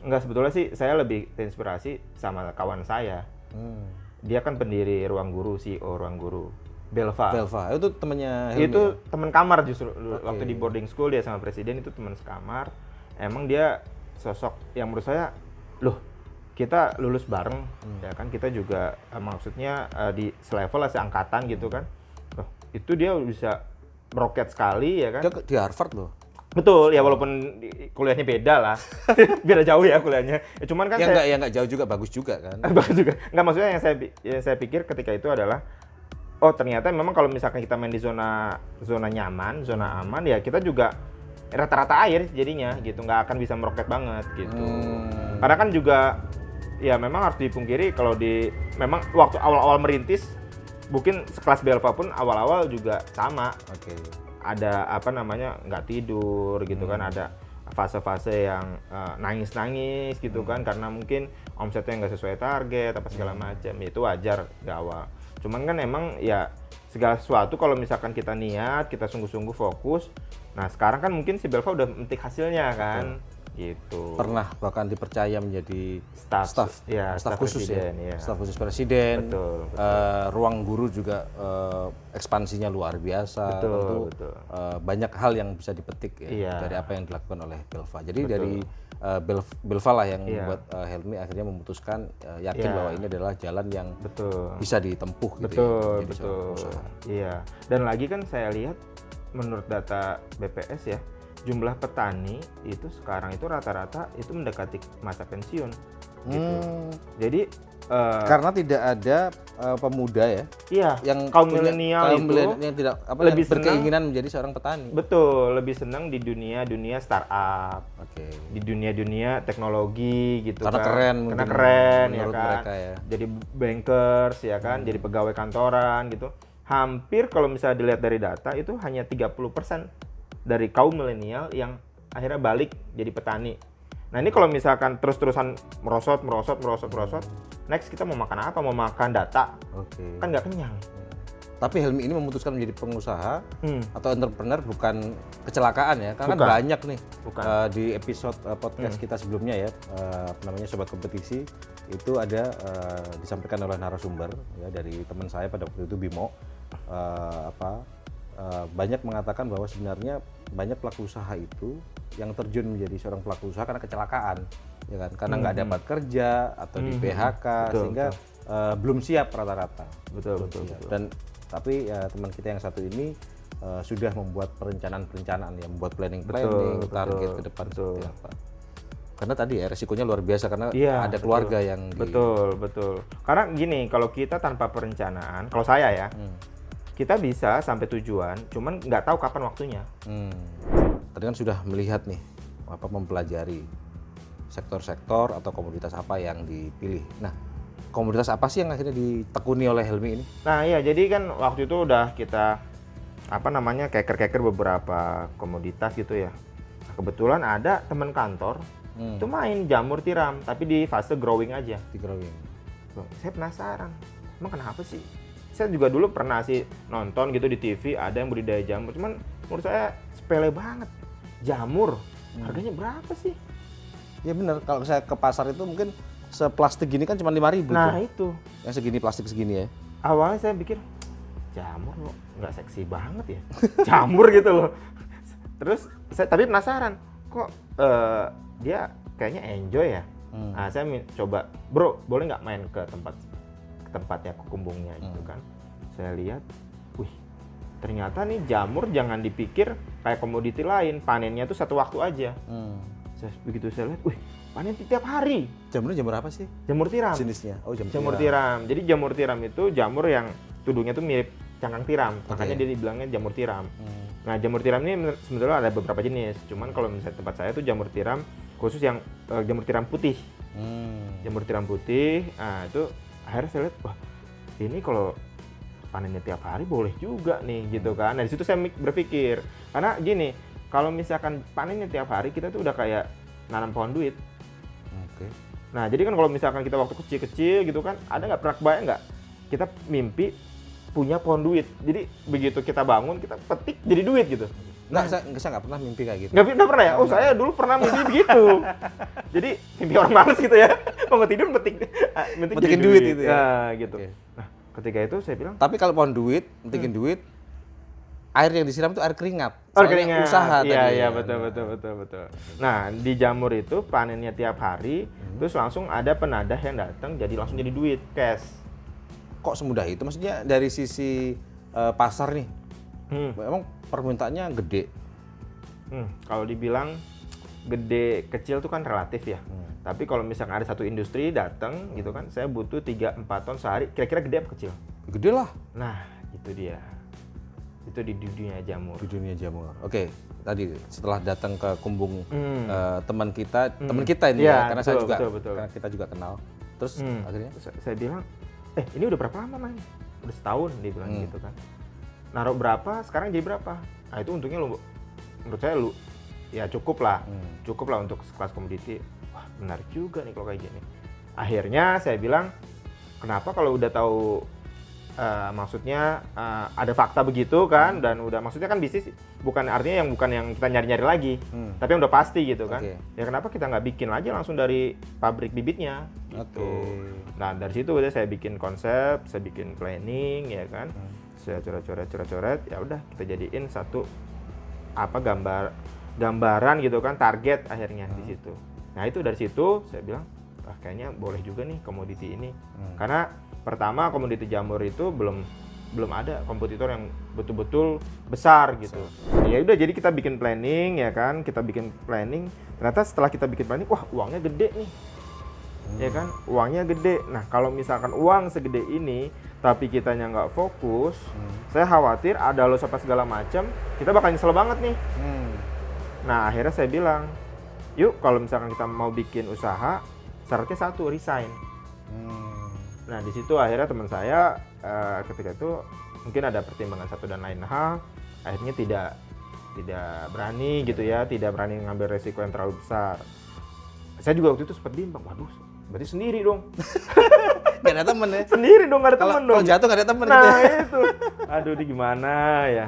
Enggak, sebetulnya sih saya lebih terinspirasi sama kawan saya. Dia kan pendiri Ruang Guru, CEO Ruang Guru. Belva. Itu temannya Helmi. Itu teman kamar justru dulu. Waktu di boarding school dia sama presiden itu teman sekamar. Emang dia sosok yang menurut saya, loh, kita lulus bareng ya kan, kita juga maksudnya di selevel lah, seangkatan gitu kan. Loh, itu dia bisa meroket sekali ya kan. Dia di Harvard loh. Betul, ya walaupun kuliahnya beda lah. Beda jauh ya kuliahnya. Ya, cuman kan saya Enggak jauh juga, bagus juga kan. bagus juga. Enggak, maksudnya yang saya pikir ketika itu adalah, oh ternyata memang kalau misalkan kita main di zona nyaman, zona aman, ya kita juga rata-rata air jadinya gitu, nggak akan bisa meroket banget gitu. Karena kan juga ya memang harus dipungkiri kalau memang waktu awal-awal merintis, mungkin sekelas Belva pun awal-awal juga sama. Oke. Ada apa namanya, nggak tidur gitu kan, ada fase-fase yang nangis-nangis gitu kan, karena mungkin omsetnya nggak sesuai target apa segala macam. Itu wajar di awal. Cuman kan emang ya segala sesuatu kalau misalkan kita niat, kita sungguh-sungguh fokus. Nah sekarang kan mungkin si Belva udah memetik hasilnya kan. Gitu. Pernah bahkan dipercaya menjadi Staf khusus presiden, ya. ya. Staf khusus presiden. Betul. Ruang Guru juga ekspansinya luar biasa. Betul. Banyak hal yang bisa dipetik ya, Iya. dari apa yang dilakukan oleh Belva. Jadi dari Belva lah yang membuat Helmi akhirnya memutuskan yakin bahwa ini adalah jalan yang Betul. bisa ditempuh gitu ya, Betul, menjadi seorang pengusaha. Iya. Dan lagi kan saya lihat menurut data BPS ya, jumlah petani itu sekarang itu rata-rata itu mendekati masa pensiun gitu. Jadi Karena tidak ada pemuda ya iya, yang kaum punya- milenial kaum itu milenial yang tidak lebih yang berkeinginan menjadi seorang petani. betul, lebih senang di dunia startup, Oke. di dunia Karena teknologi gitu kan. keren Karena mungkin keren ya menurut kan. mereka ya. Jadi bankers ya kan, jadi pegawai kantoran gitu. Hampir kalau misalnya dilihat dari data itu hanya 30% dari kaum milenial yang akhirnya balik jadi petani. Nah, ini kalau misalkan terus-terusan merosot, next kita mau makan apa? Mau makan data? Oke. Kan nggak kenyang. Tapi Helmi ini memutuskan menjadi pengusaha Hmm. atau entrepreneur bukan kecelakaan ya, karena kan Bukan. banyak nih Bukan. di episode podcast kita sebelumnya ya, namanya Sobat Kompetisi itu ada disampaikan oleh narasumber ya dari teman saya pada waktu itu Bimo, banyak mengatakan bahwa sebenarnya banyak pelaku usaha itu yang terjun menjadi seorang pelaku usaha karena kecelakaan, ya kan, karena nggak dapat kerja atau di PHK Betul, sehingga belum siap rata-rata. Betul. Dan tapi teman kita yang satu ini sudah membuat perencanaan ya, membuat planning, Betul, target ke depan betul. seperti apa. Karena tadi ya resikonya luar biasa karena Iya, ada keluarga yang Betul. Karena gini, kalau kita tanpa perencanaan, kalau saya ya, kita bisa sampai tujuan, cuman nggak tahu kapan waktunya. Tadi kan sudah melihat nih mempelajari sektor-sektor atau komoditas apa yang dipilih. Nah, komoditas apa sih yang akhirnya ditekuni oleh Helmi ini? Nah iya, jadi kan waktu itu udah kita keker beberapa komoditas gitu ya. Nah, kebetulan ada teman kantor itu main jamur tiram, tapi di fase growing aja. Di growing. Loh, saya penasaran, emang kenapa sih? Saya juga dulu pernah sih nonton gitu di TV ada yang budidaya jamur, cuman menurut saya sepele banget. Jamur, harganya berapa sih? Ya benar, kalau saya ke pasar itu mungkin seplastik gini kan cuma 5.000 Nah tuh. itu, Yang segini plastik segini ya. awalnya saya pikir jamur loh nggak seksi banget ya jamur gitu loh. Terus saya tapi penasaran kok dia kayaknya enjoy ya. Nah saya coba, bro boleh nggak main ke tempatnya kukumbungnya gitu kan. Saya lihat, wih ternyata nih jamur jangan dipikir kayak komoditi lain, panennya tuh satu waktu aja. Begitu saya lihat, wih panen tiap hari. Jamurnya jamur apa sih Jamur tiram. jenisnya? Oh Jamur tiram. Jadi jamur tiram itu jamur yang tudungnya tuh mirip cangkang tiram, makanya dia dibilangnya jamur tiram. Nah jamur tiram ini sebenarnya ada beberapa jenis, cuman kalau misalnya tempat saya tuh jamur tiram khusus yang jamur tiram putih. Jamur tiram putih, nah itu akhirnya saya lihat, wah ini kalau panennya tiap hari boleh juga nih gitu kan. Nah di situ saya berpikir, karena gini, kalau misalkan panennya tiap hari kita tuh udah kayak nanam pohon duit. Oke. Nah jadi kan kalau misalkan kita waktu kecil-kecil gitu kan, ada nggak pernah kebayang nggak kita mimpi punya pohon duit. Jadi begitu kita bangun kita petik jadi duit gitu. Nggak, saya nggak pernah mimpi kayak gitu. Nggak pernah ya? Oh saya dulu pernah mimpi begitu. Jadi mimpi orang malas gitu ya. Mau tidur metikin Metikin duit gitu ya? Nah gitu. Oke. Nah ketika itu saya bilang, Tapi kalau pohon duit, metikin duit, air yang disiram itu air keringat. oh Soalnya keringat. usaha Iya tadi. iya betul. Nah di jamur itu panennya tiap hari, terus langsung ada penadah yang datang jadi langsung jadi duit cash. Kok semudah itu? Maksudnya dari sisi pasar nih, memang permintaannya gede. Kalau dibilang gede kecil tuh kan relatif ya. Tapi kalau misalkan ada satu industri datang gitu kan, saya butuh 3-4 ton sehari. Kira-kira gede apa kecil? Gede lah Nah itu dia. Itu di dunia jamur. di dunia jamur. Oke, tadi setelah datang ke kumbung teman kita ini Iya, ya, karena saya betul, juga, betul. karena kita juga kenal. Terus akhirnya Saya bilang, ini udah berapa lama main? Udah setahun dia bilang gitu kan. Naruh berapa? Sekarang jadi berapa? Nah itu untungnya menurut saya ya cukup lah untuk sekelas komoditi. Wah menarik juga nih kalau kayak gini. Akhirnya saya bilang, kenapa kalau udah tahu maksudnya ada fakta begitu kan, dan udah maksudnya kan bisnis bukan artinya bukan yang kita nyari-nyari lagi, tapi yang udah pasti gitu kan. Oke. Ya kenapa kita nggak bikin aja langsung dari pabrik bibitnya gitu. Nah dari situ udah saya bikin konsep, saya bikin planning ya kan, saya coret-coret, ya udah kita jadiin satu gambaran gitu kan, target akhirnya di situ. Nah itu dari situ saya bilang, kayaknya boleh juga nih komoditi ini, karena pertama komoditi jamur itu belum belum ada kompetitor yang betul-betul besar gitu. Ya udah, jadi kita bikin planning ya kan, ternyata setelah kita bikin planning, wah uangnya gede nih. Ya kan, uangnya gede. Nah, kalau misalkan uang segede ini tapi kitanya nggak fokus, saya khawatir ada loss apa segala macam, kita bakal nyesel banget nih. Nah, akhirnya saya bilang, yuk kalau misalkan kita mau bikin usaha, syaratnya satu, resign. Nah, di situ akhirnya teman saya ketika itu mungkin ada pertimbangan satu dan lain hal, akhirnya tidak berani gitu ya, tidak berani ngambil resiko yang terlalu besar. Saya juga waktu itu sempat bimbang, waduh, berarti sendiri dong. Nggak ada temen ya? Sendiri dong, nggak ada temen dong. Kalau jatuh nggak ada temen Nah gitu ya? itu, aduh ini gimana ya.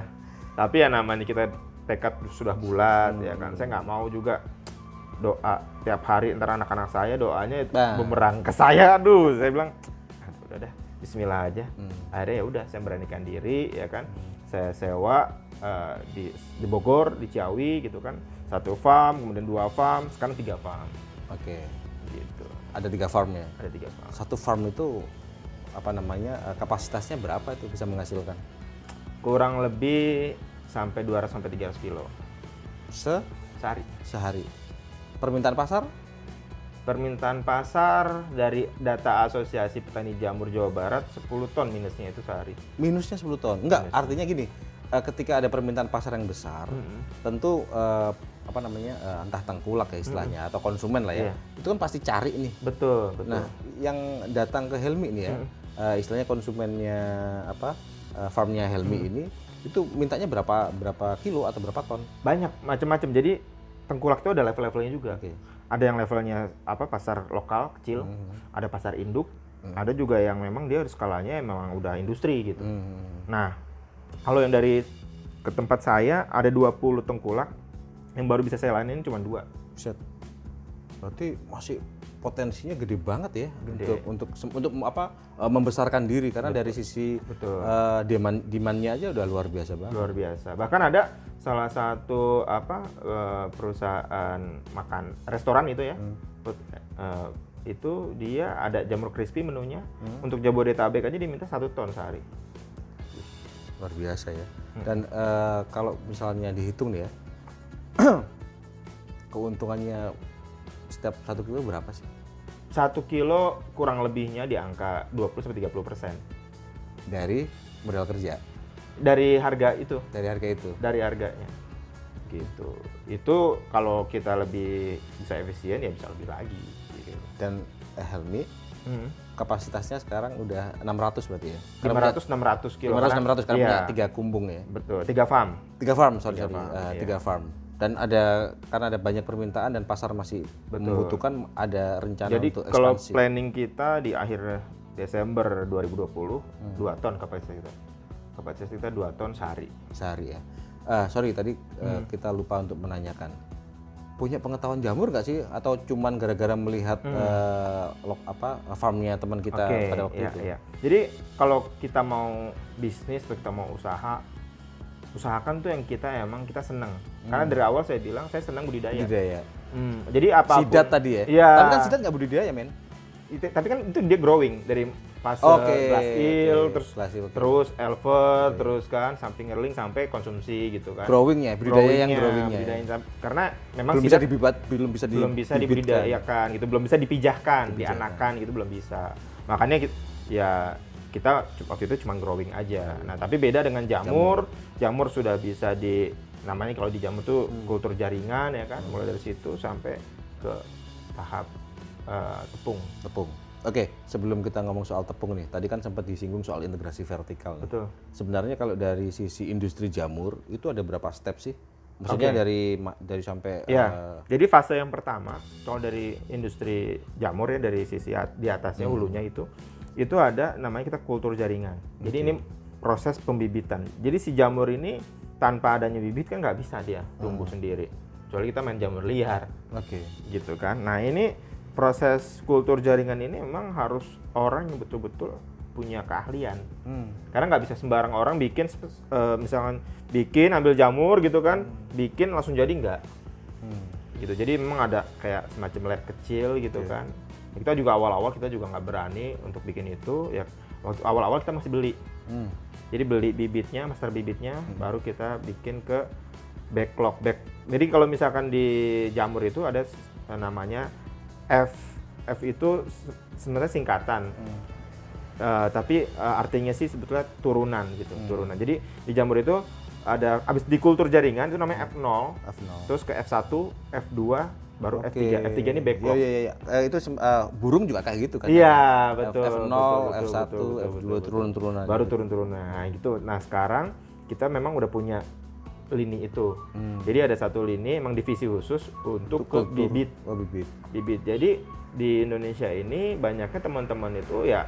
Tapi ya namanya kita tekad sudah bulat ya kan. Saya nggak mau juga doa tiap hari ntar anak-anak saya doanya itu bumerang ke saya. Aduh, saya bilang udah dah, Bismillah aja. Akhirnya ya udah, saya beranikan diri ya kan. Saya sewa di Bogor, di Ciawi gitu kan. 1 farm, kemudian 2 farm, sekarang 3 farm. Oke. Gitu. Ada 3 farmnya. Ada 3 farm. Satu farm itu apa namanya, kapasitasnya berapa itu bisa menghasilkan? Kurang lebih sampai 200 sampai 300 kilo sehari. Sehari. Permintaan pasar? Permintaan pasar dari data Asosiasi Petani Jamur Jawa Barat 10 ton minusnya itu sehari. Minusnya 10 ton. Enggak, artinya gini, ketika ada permintaan pasar yang besar, tentu apa namanya, entah tengkulak ya istilahnya atau konsumen lah ya. Itu kan pasti cari nih. Betul. Nah, yang datang ke Helmi ini ya, istilahnya konsumennya apa? Farmnya Helmi ini itu mintanya berapa kilo atau berapa ton? Banyak, macam-macam. Jadi tengkulak itu ada level-levelnya juga. Oke. Ada yang levelnya apa, pasar lokal kecil, ada pasar induk, ada juga yang memang dia skalanya memang udah industri gitu. Nah, kalau yang dari ke tempat saya ada 20 tengkulak, yang baru bisa saya layanin cuma 2. Buset. Berarti masih potensinya gede banget ya. Gede. untuk apa, membesarkan diri karena dari sisi demand-nya aja udah luar biasa banget. Luar biasa. Bahkan ada salah satu perusahaan makan restoran itu ya. Itu dia ada jamur crispy menunya. Untuk Jabodetabek aja diminta 1 ton sehari. Luar biasa ya. Dan kalau misalnya dihitung nih ya, keuntungannya setiap 1 kilo berapa sih? 1 kilo kurang lebihnya di angka 20-30% Dari modal kerja? dari harga itu. Dari harga itu? Dari harganya gitu. Itu kalau kita lebih bisa efisien ya bisa lebih lagi gitu. Dan Helmi kapasitasnya sekarang udah 600 berarti ya? 500-600 kilo. 500-600 karena iya, punya 3 kumbung ya? betul, 3 farm. 3 farm, sorry. 3 Iya. farm. Dan karena ada banyak permintaan dan pasar masih membutuhkan, ada rencana Jadi untuk kalau ekspansi. planning kita di akhir Desember 2020 2 ton kapasitas kita. Kapasitas kita 2 ton sehari. Sehari ya. Sorry tadi kita lupa untuk menanyakan. Punya pengetahuan jamur nggak sih? Atau cuman gara-gara melihat farmnya teman kita pada waktu itu? Iya. Jadi kalau kita mau bisnis atau kita mau usahakan tuh yang kita senang. Karena dari awal saya bilang saya senang budidaya. Jadi apapun. Sidat tadi ya? Iya. Tapi kan sidat nggak budidaya men? Tapi kan itu dia growing dari fase glasil, terus elver, terus kan fingerling sampai konsumsi gitu kan. Growingnya, budidaya yang growingnya. Karena memang belum bisa dibudidayakan gitu, belum bisa dipijahkan, dianakan gitu belum bisa. Makanya kita waktu itu cuma growing aja. Nah, tapi beda dengan jamur. Jamur sudah bisa namanya kalau di jamur tuh kultur jaringan ya kan, mulai dari situ sampai ke tahap tepung. Oke, sebelum kita ngomong soal tepung nih, tadi kan sempat disinggung soal integrasi vertikal. Betul. Sebenarnya kalau dari sisi industri jamur itu ada berapa step sih? Maksudnya dari sampai jadi fase yang pertama kalau dari industri jamur ya, dari sisi di atasnya hulunya itu ada namanya kita kultur jaringan. Jadi ini proses pembibitan. Jadi si jamur ini tanpa adanya bibit kan nggak bisa dia tumbuh sendiri. Kecuali kita main jamur liar. Gitu kan. Nah, ini proses kultur jaringan ini memang harus orang yang betul-betul punya keahlian. Karena nggak bisa sembarang orang bikin, misalkan ambil jamur gitu kan, bikin langsung jadi nggak. Gitu. Jadi memang ada kayak semacam lab kecil gitu kan, Kita juga awal-awal kita juga nggak berani untuk bikin itu. Ya waktu awal-awal kita masih beli. Jadi beli bibitnya, master bibitnya, baru kita bikin ke backlog. Jadi kalau misalkan di jamur itu ada namanya F itu sebenarnya singkatan. Tapi artinya sih sebetulnya turunan gitu, turunan. Jadi di jamur itu ada abis di kultur jaringan itu namanya F0, terus ke F1, F2, baru F3. F3 ini backlog. Iya. Itu burung juga kayak gitu kan? Iya, betul. F0, betul, F1, betul, F2 betul. turun-turunan. Baru gitu. turun-turunan. Nah, gitu. Nah, sekarang kita memang udah punya lini itu. Jadi ada satu lini emang divisi khusus untuk ke bibit. Oh, bibit. Jadi di Indonesia ini banyaknya teman-teman itu ya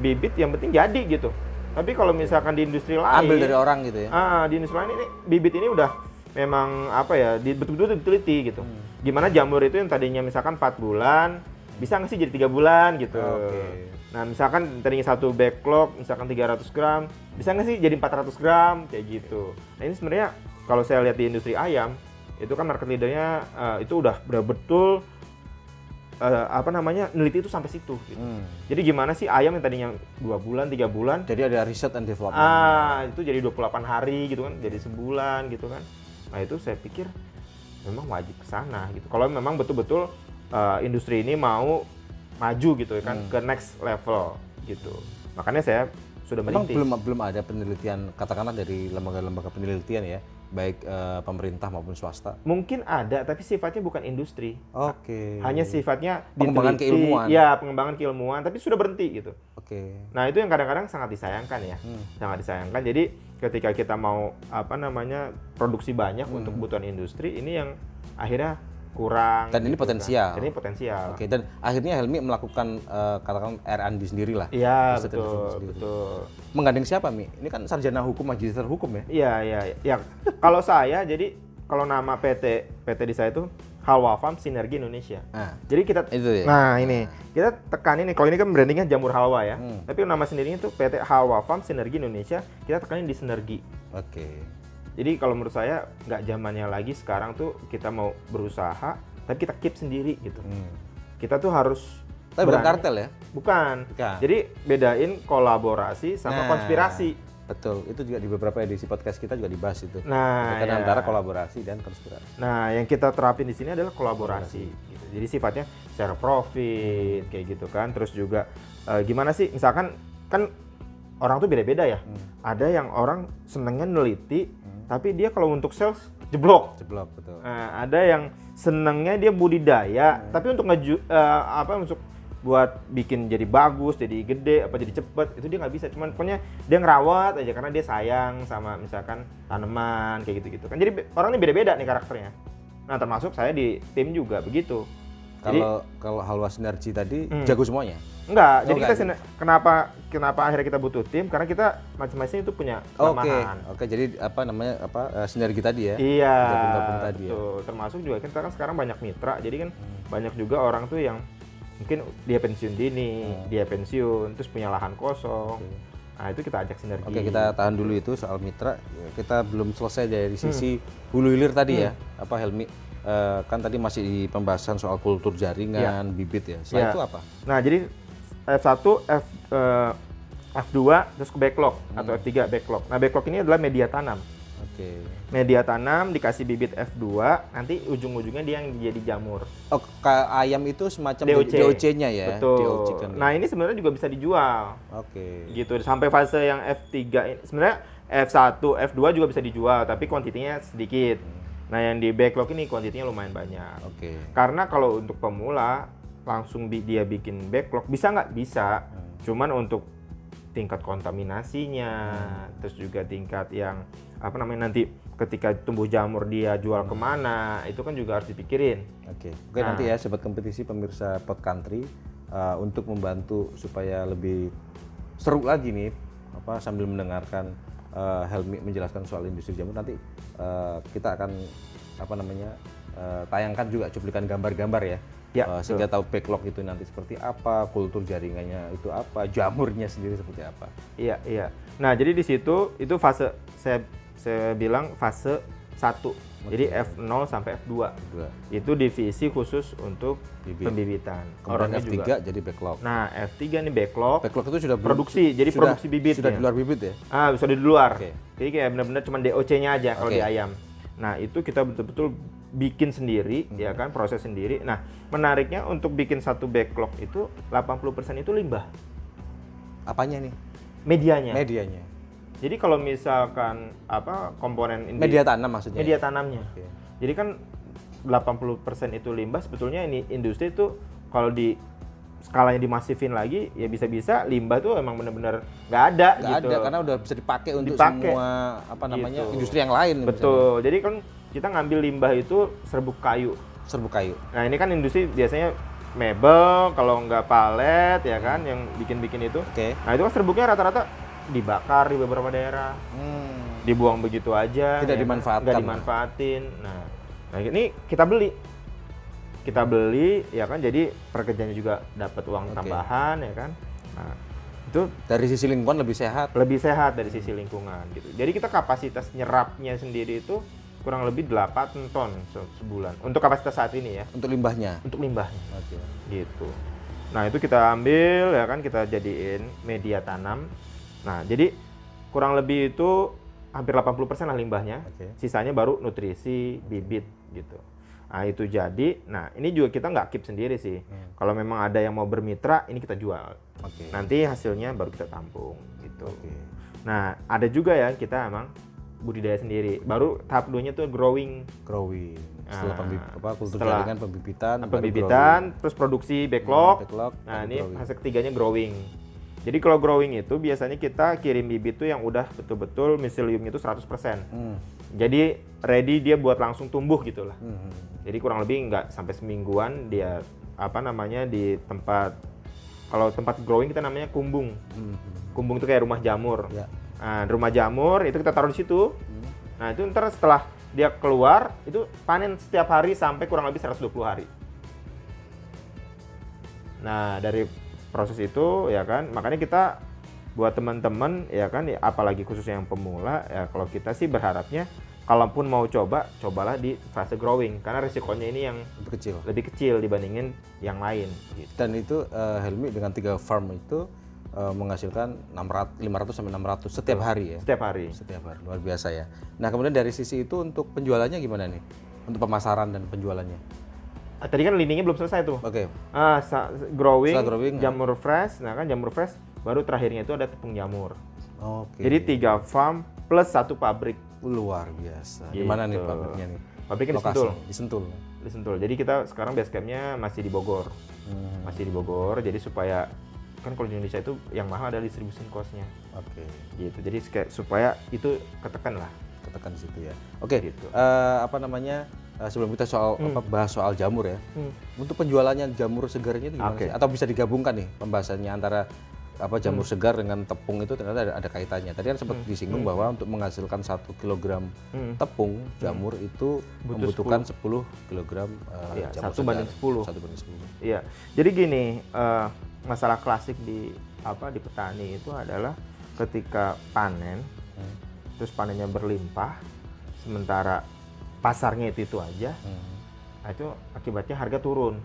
bibit yang penting jadi gitu. Tapi kalau misalkan di industri lain Ambil dari orang gitu ya? di industri lain ini bibit ini udah memang apa ya, betul-betul diteliti gitu. Gimana jamur itu yang tadinya misalkan 4 bulan, bisa nggak sih jadi 3 bulan gitu. Nah misalkan tadinya satu backlog, misalkan 300 gram, bisa nggak sih jadi 400 gram, kayak gitu. Nah ini sebenarnya kalau saya lihat di industri ayam, itu kan market leadernya itu udah betul neliti itu sampai situ gitu. Jadi gimana sih ayam yang tadinya 2 bulan, 3 bulan, Jadi ada research and development. itu jadi 28 hari gitu kan, jadi sebulan gitu kan. Nah itu saya pikir memang wajib ke sana gitu. Kalau memang betul-betul industri ini mau maju gitu kan ke next level gitu. Makanya saya sudah Memang merintis. belum ada penelitian, katakanlah dari lembaga-lembaga penelitian ya, baik pemerintah maupun swasta. Mungkin ada, tapi sifatnya bukan industri. Oke. Hanya sifatnya Pengembangan diteliti. keilmuan. Ya, pengembangan keilmuan, tapi sudah berhenti gitu. Oke. Nah, itu yang kadang-kadang sangat disayangkan ya. Sangat disayangkan. Jadi, ketika kita mau produksi banyak untuk kebutuhan industri, ini yang akhirnya kurang. Dan ini gitu potensial. kan. Dan ini potensial. Oke, dan akhirnya Helmi melakukan katakan R&D sendiri lah. Iya, Riset dan development sendiri. betul. Menggandeng siapa, Mi? Ini kan sarjana hukum, magister hukum ya? Iya. Kalau saya, jadi kalau nama PT di saya itu Halwa Farm Sinergi Indonesia. Nah, Jadi kita, itu ya? nah ini kita tekanin nih. Kalau ini kan brandingnya Jamur Halwa ya. Tapi nama sendirinya itu PT Halwa Farm Sinergi Indonesia. Kita tekanin di sinergi. Oke. Jadi kalau menurut saya nggak zamannya lagi sekarang tuh kita mau berusaha, tapi kita keep sendiri gitu. Kita tuh harus Tapi bukan berani. kartel ya? Bukan. Bukan. Jadi bedain kolaborasi sama Nah, konspirasi. Betul, itu juga di beberapa edisi podcast kita juga dibahas itu. Nah, Bukan ya. antara kolaborasi dan konspirasi. Nah, yang kita terapin di sini adalah kolaborasi. Gitu. Jadi sifatnya share profit kayak gitu kan. Terus juga gimana sih? Misalkan kan orang tuh beda-beda ya. Ada yang orang senengnya neliti, tapi dia kalau untuk sales jeblok. Jeblok, betul. Nah, ada yang senengnya dia budidaya, tapi untuk untuk buat bikin jadi bagus, jadi gede, jadi cepet, itu dia nggak bisa. Cuman pokoknya dia ngerawat aja karena dia sayang sama misalkan tanaman kayak gitu-gitu kan. Jadi orang ini beda-beda nih karakternya. Nah termasuk saya di tim juga begitu. Kalau Halwa Sinergi tadi jago semuanya? Enggak, Oh, jadi kita enggak. kenapa akhirnya kita butuh tim? Karena kita masing-masing itu punya kelemahan. Oke, jadi sinergi tadi ya? Iya, Gabung-gabung tadi ya? betul. Termasuk juga kita kan sekarang banyak mitra, jadi kan banyak juga orang tuh yang mungkin dia pensiun dini, dia pensiun, terus punya lahan kosong. Nah itu kita ajak sinergi. Oke, kita tahan dulu itu soal mitra. Kita belum selesai dari sisi hulu hilir tadi ya, Helmi? Kan tadi masih di pembahasan soal kultur jaringan, bibit ya. Setelah itu apa? Nah jadi F1, F2, terus ke backlog atau F3 backlog. Nah backlog ini adalah media tanam. Oke. Media tanam dikasih bibit F2, nanti ujung-ujungnya dia yang jadi jamur. Oh, ayam itu semacam DOC. DOC-nya ya? Betul. DOC kan ya? Nah ini sebenarnya juga bisa dijual. Oke. Gitu sampai fase yang F3 ini sebenarnya F1, F2 juga bisa dijual tapi kuantitinya sedikit. Nah yang di backlog ini kuantitinya lumayan banyak. Oke. Karena kalau untuk pemula langsung dia bikin backlog bisa nggak? Bisa. Cuman untuk tingkat kontaminasinya, terus juga tingkat yang nanti ketika tumbuh jamur dia jual kemana, itu kan juga harus dipikirin. Oke, nanti ya sobat kompetisi pemirsa Pod Country untuk membantu supaya lebih seru lagi nih sambil mendengarkan Helmi menjelaskan soal industri jamur, nanti kita akan tayangkan juga cuplikan gambar-gambar ya. Sehingga tahu backlog itu nanti seperti apa, kultur jaringannya itu apa, jamurnya sendiri seperti apa. Iya. Nah, jadi di situ itu fase saya bilang fase 1 Jadi F0 sampai F2. Itu divisi khusus untuk pembibitan. Kemudian Orangnya F3 juga. jadi backlog. Nah, F3 nih backlog. Backlog itu sudah Produksi, jadi produksi bibit Sudah ya. di luar bibit ya? Bisa di luar. Oke. Jadi kayak benar-benar cuma DOC-nya aja kalau Oke. di ayam. Nah, itu kita betul-betul bikin sendiri, ya kan, proses sendiri. Nah, menariknya untuk bikin satu backlog itu 80% itu limbah. Apanya nih? Medianya. Medianya. Jadi kalau misalkan komponen Media tanam maksudnya? media tanamnya. Oke. Jadi kan 80% itu limbah, sebetulnya ini industri itu kalau di skalanya dimasifin lagi ya bisa-bisa limbah tuh emang benar-benar nggak ada Nggak gitu. ada, karena udah bisa dipakai untuk Dipakai. semua Gitu. industri yang lain. Betul. Jadi kan kita ngambil limbah itu serbuk kayu. Misalnya. Serbuk kayu. Nah, ini kan industri biasanya mebel, kalau nggak palet ya kan yang bikin-bikin itu. Oke. Nah, itu kan serbuknya rata-rata dibakar di beberapa daerah. Dibuang begitu aja. Tidak ya kan? dimanfaatkan. Nggak dimanfaatin. Nah, ini kita beli. Kita beli ya kan, jadi pekerjanya juga dapat uang Oke. tambahan ya kan. Nah, itu Dari sisi lingkungan lebih sehat. lebih sehat dari sisi lingkungan gitu. Jadi kita kapasitas nyerapnya sendiri itu kurang lebih 8 ton sebulan. Untuk kapasitas saat ini ya, Untuk limbahnya. untuk limbahnya Oke. gitu. Nah, itu kita ambil ya kan, kita jadiin media tanam. Nah, jadi kurang lebih itu hampir 80% lah limbahnya. Oke. Sisanya baru nutrisi, bibit gitu. Nah, itu jadi. Nah, ini juga kita nggak keep sendiri sih. Kalau memang ada yang mau bermitra, ini kita jual. Oke. Nanti hasilnya baru kita tampung gitu. Oke. Nah, ada juga ya kita emang budidaya sendiri. Baru tahap 2-nya tuh growing. Growing. Setelah kultur setelah jaringan, pembibitan, baru Pembibitan, terus produksi backlog. backlog, Nah, baru ini growing. fase ketiganya growing. Jadi kalau growing itu biasanya kita kirim bibit tuh yang udah betul-betul miselium itu 100%. Jadi ready dia buat langsung tumbuh gitu lah. Jadi kurang lebih nggak sampai semingguan dia di tempat, kalau tempat growing kita namanya kumbung. Kumbung itu kayak rumah jamur. Ya. Nah, di rumah jamur itu kita taruh di situ. Nah, itu ntar setelah dia keluar itu panen setiap hari sampai kurang lebih 120 hari. Nah, dari proses itu ya kan, makanya kita buat teman-teman ya kan, apalagi khususnya yang pemula ya, kalau kita sih berharapnya kalaupun mau cobalah di fase growing karena risikonya ini yang lebih kecil dibandingin yang lain gitu. Dan itu Helmi dengan 3 farm itu menghasilkan 500 sampai 600 setiap hari ya. Setiap hari. Setiap hari, luar biasa ya. Nah, kemudian dari sisi itu untuk penjualannya gimana nih? Untuk pemasaran dan penjualannya? Tadi kan lininya belum selesai tuh. Oke. Growing, Setelah growing, jamur fresh. Nah kan jamur fresh baru terakhirnya itu ada tepung jamur. Oke. Jadi 3 farm plus 1 pabrik. Luar biasa. Gitu. Di mana nih pabriknya nih? Pabriknya di Lokasi? Sentul. Di Sentul. Di Sentul. Jadi kita sekarang base camp-nya masih di Bogor. Masih di Bogor. Jadi supaya kan kalau di Indonesia itu yang mahal adalah distribution cost-nya. Oke. Gitu. Jadi supaya itu ketekan lah. Ketekan di situ ya. Oke. Gitu. Sebelum kita bahas soal jamur ya. Untuk penjualannya jamur segarnya itu gimana Oke. sih? Atau bisa digabungkan nih pembahasannya antara jamur segar dengan tepung itu ternyata ada kaitannya. Tadi kan sempat disinggung bahwa untuk menghasilkan 1 kg tepung jamur itu membutuhkan 10 kg jamur 1 banding 10. 1 banding 10. Iya. Jadi gini, masalah klasik di petani itu adalah ketika panen, terus panennya berlimpah, sementara pasarnya itu aja, nah itu akibatnya harga turun.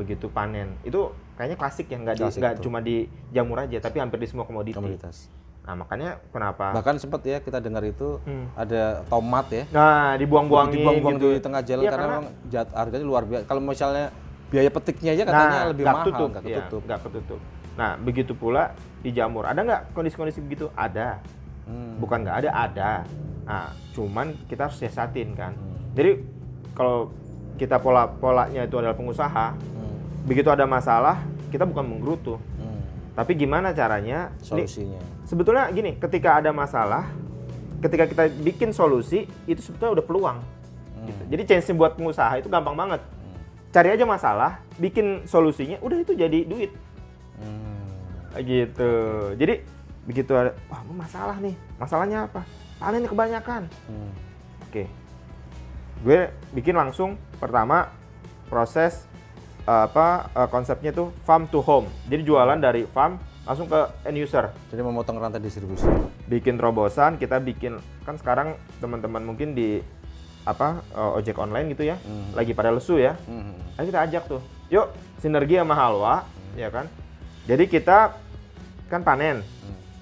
Begitu panen, itu kayaknya klasik ya, nggak cuma di jamur aja, tapi hampir di semua komoditas. Nah makanya kenapa? Bahkan sempat ya kita dengar itu ada tomat ya. Nah dibuang-buangin gitu. Di tengah jalan Iya, karena memang harganya luar biasa. Kalau misalnya biaya petiknya aja katanya lebih nggak mahal, ketutup. nggak Iya, ketutup. nggak ketutup. Nah begitu pula di jamur, ada nggak kondisi-kondisi begitu? Ada. Bukan nggak ada. Nah, cuman kita harus siasatin kan. Jadi kalau kita polanya itu adalah pengusaha, begitu ada masalah kita bukan menggerutu, tapi gimana caranya? Solusinya. Sebetulnya gini, ketika ada masalah, ketika kita bikin solusi itu sebetulnya udah peluang. Gitu. Jadi chance buat pengusaha itu gampang banget. Cari aja masalah, bikin solusinya, udah itu jadi duit. Gitu. Jadi begitu ada, wah masalah nih, masalahnya apa? Panen kebanyakan. Oke. Gue bikin langsung pertama proses konsepnya tuh farm to home. Jadi jualan dari farm langsung ke end user. Jadi memotong rantai distribusi. Bikin terobosan, kita bikin kan sekarang teman-teman mungkin di ojek online gitu ya, lagi pada lesu ya. Ayo kita ajak tuh, yuk sinergi sama Halwa, ya kan. Jadi kita kan panen,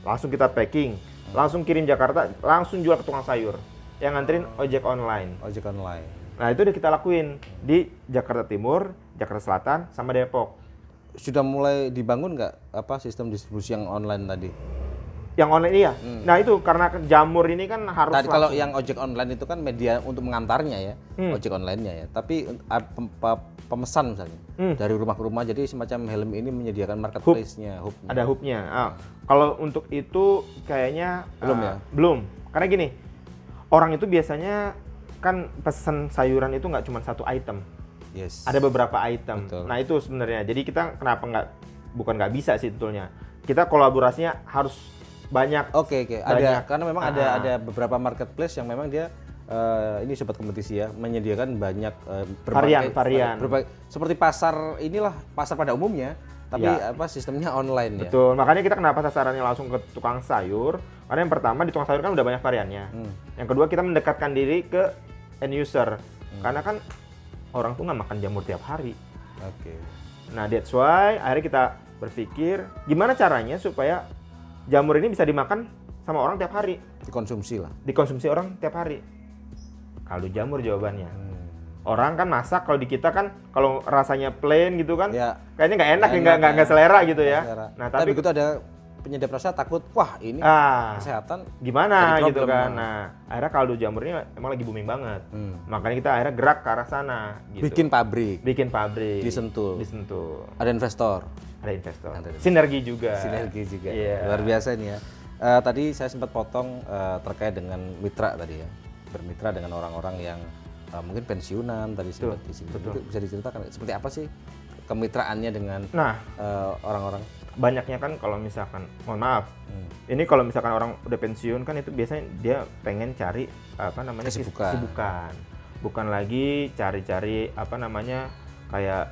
langsung kita packing, langsung kirim Jakarta, langsung jual ke tukang sayur, yang nganterin ojek online. Ojek online. Nah itu udah kita lakuin di Jakarta Timur, Jakarta Selatan, sama Depok. Sudah mulai dibangun nggak sistem distribusi yang online tadi? Yang online iya. Nah itu karena jamur ini kan harus Tadi kalau langsung. yang ojek online itu kan media untuk mengantarnya ya, ojek online-nya ya. Tapi pemesan misalnya dari rumah ke rumah, jadi semacam Helmi ini menyediakan marketplace-nya, hub-nya. Ada hubnya. Kalau untuk itu kayaknya Belum ya? Belum. Karena gini, orang itu biasanya kan pesan sayuran itu nggak cuma satu item. Yes. Ada beberapa item. Betul. Nah itu sebenarnya. Jadi kita kenapa bukan nggak bisa sih sebetulnya. Kita kolaborasinya harus banyak. Oke. Ada Banyak. karena memang ada beberapa marketplace yang memang dia ini sobat kompetisi ya, menyediakan banyak Varian. seperti pasar pada umumnya, tapi sistemnya online ya. Betul. Makanya kita kenapa sasarannya langsung ke tukang sayur? Karena yang pertama di tukang sayur kan udah banyak variannya. Yang kedua kita mendekatkan diri ke end user. Karena kan orang tuh nggak makan jamur tiap hari. Oke. Nah that's why akhirnya kita berpikir gimana caranya supaya jamur ini bisa dimakan sama orang tiap hari. Dikonsumsi lah. Dikonsumsi orang tiap hari. Kaldu jamur jawabannya. Orang kan masak, kalau di kita kan kalau rasanya plain gitu kan, Ya. kayaknya nggak enak, nggak selera gitu ya. Nah tapi begitu ada penyedap rasa takut, wah ini kesehatan gimana jadi gitu problem. kan. Nah akhirnya kaldu jamur ini emang lagi booming banget. Makanya kita akhirnya gerak ke arah sana. Gitu. Bikin pabrik, Disentuh. ada investor. Ada investor. Sinergi juga. Iya. Luar biasa ini ya. Tadi saya sempat potong terkait dengan mitra tadi ya, bermitra dengan orang-orang yang mungkin pensiunan tadi sempat di sini. Itu bisa diceritakan seperti apa sih kemitraannya dengan orang-orang? Banyaknya kan kalau misalkan, mohon maaf, ini kalau misalkan orang udah pensiun kan itu biasanya dia pengen cari kesibukan. Bukan lagi cari-cari kayak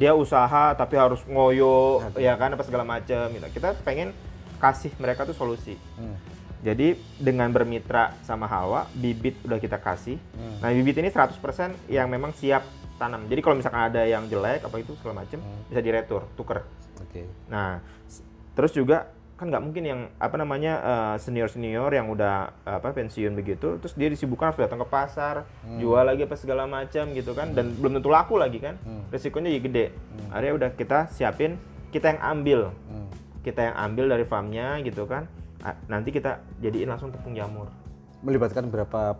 dia usaha tapi harus ngoyo ya kan apa segala macam gitu. Kita pengen kasih mereka tuh solusi. Jadi dengan bermitra sama Halwa, bibit udah kita kasih. Nah bibit ini 100% yang memang siap tanam. Jadi kalau misalkan ada yang jelek apa itu segala macam bisa diretur, tuker. Nah terus juga kan nggak mungkin yang senior yang udah pensiun begitu, terus dia disibukkan harus datang ke pasar, jual lagi apa segala macam gitu kan, dan belum tentu laku lagi kan, resikonya jadi gede. Akhirnya udah kita siapin, kita yang ambil dari farmnya gitu kan, nanti kita jadiin langsung tepung jamur. Melibatkan berapa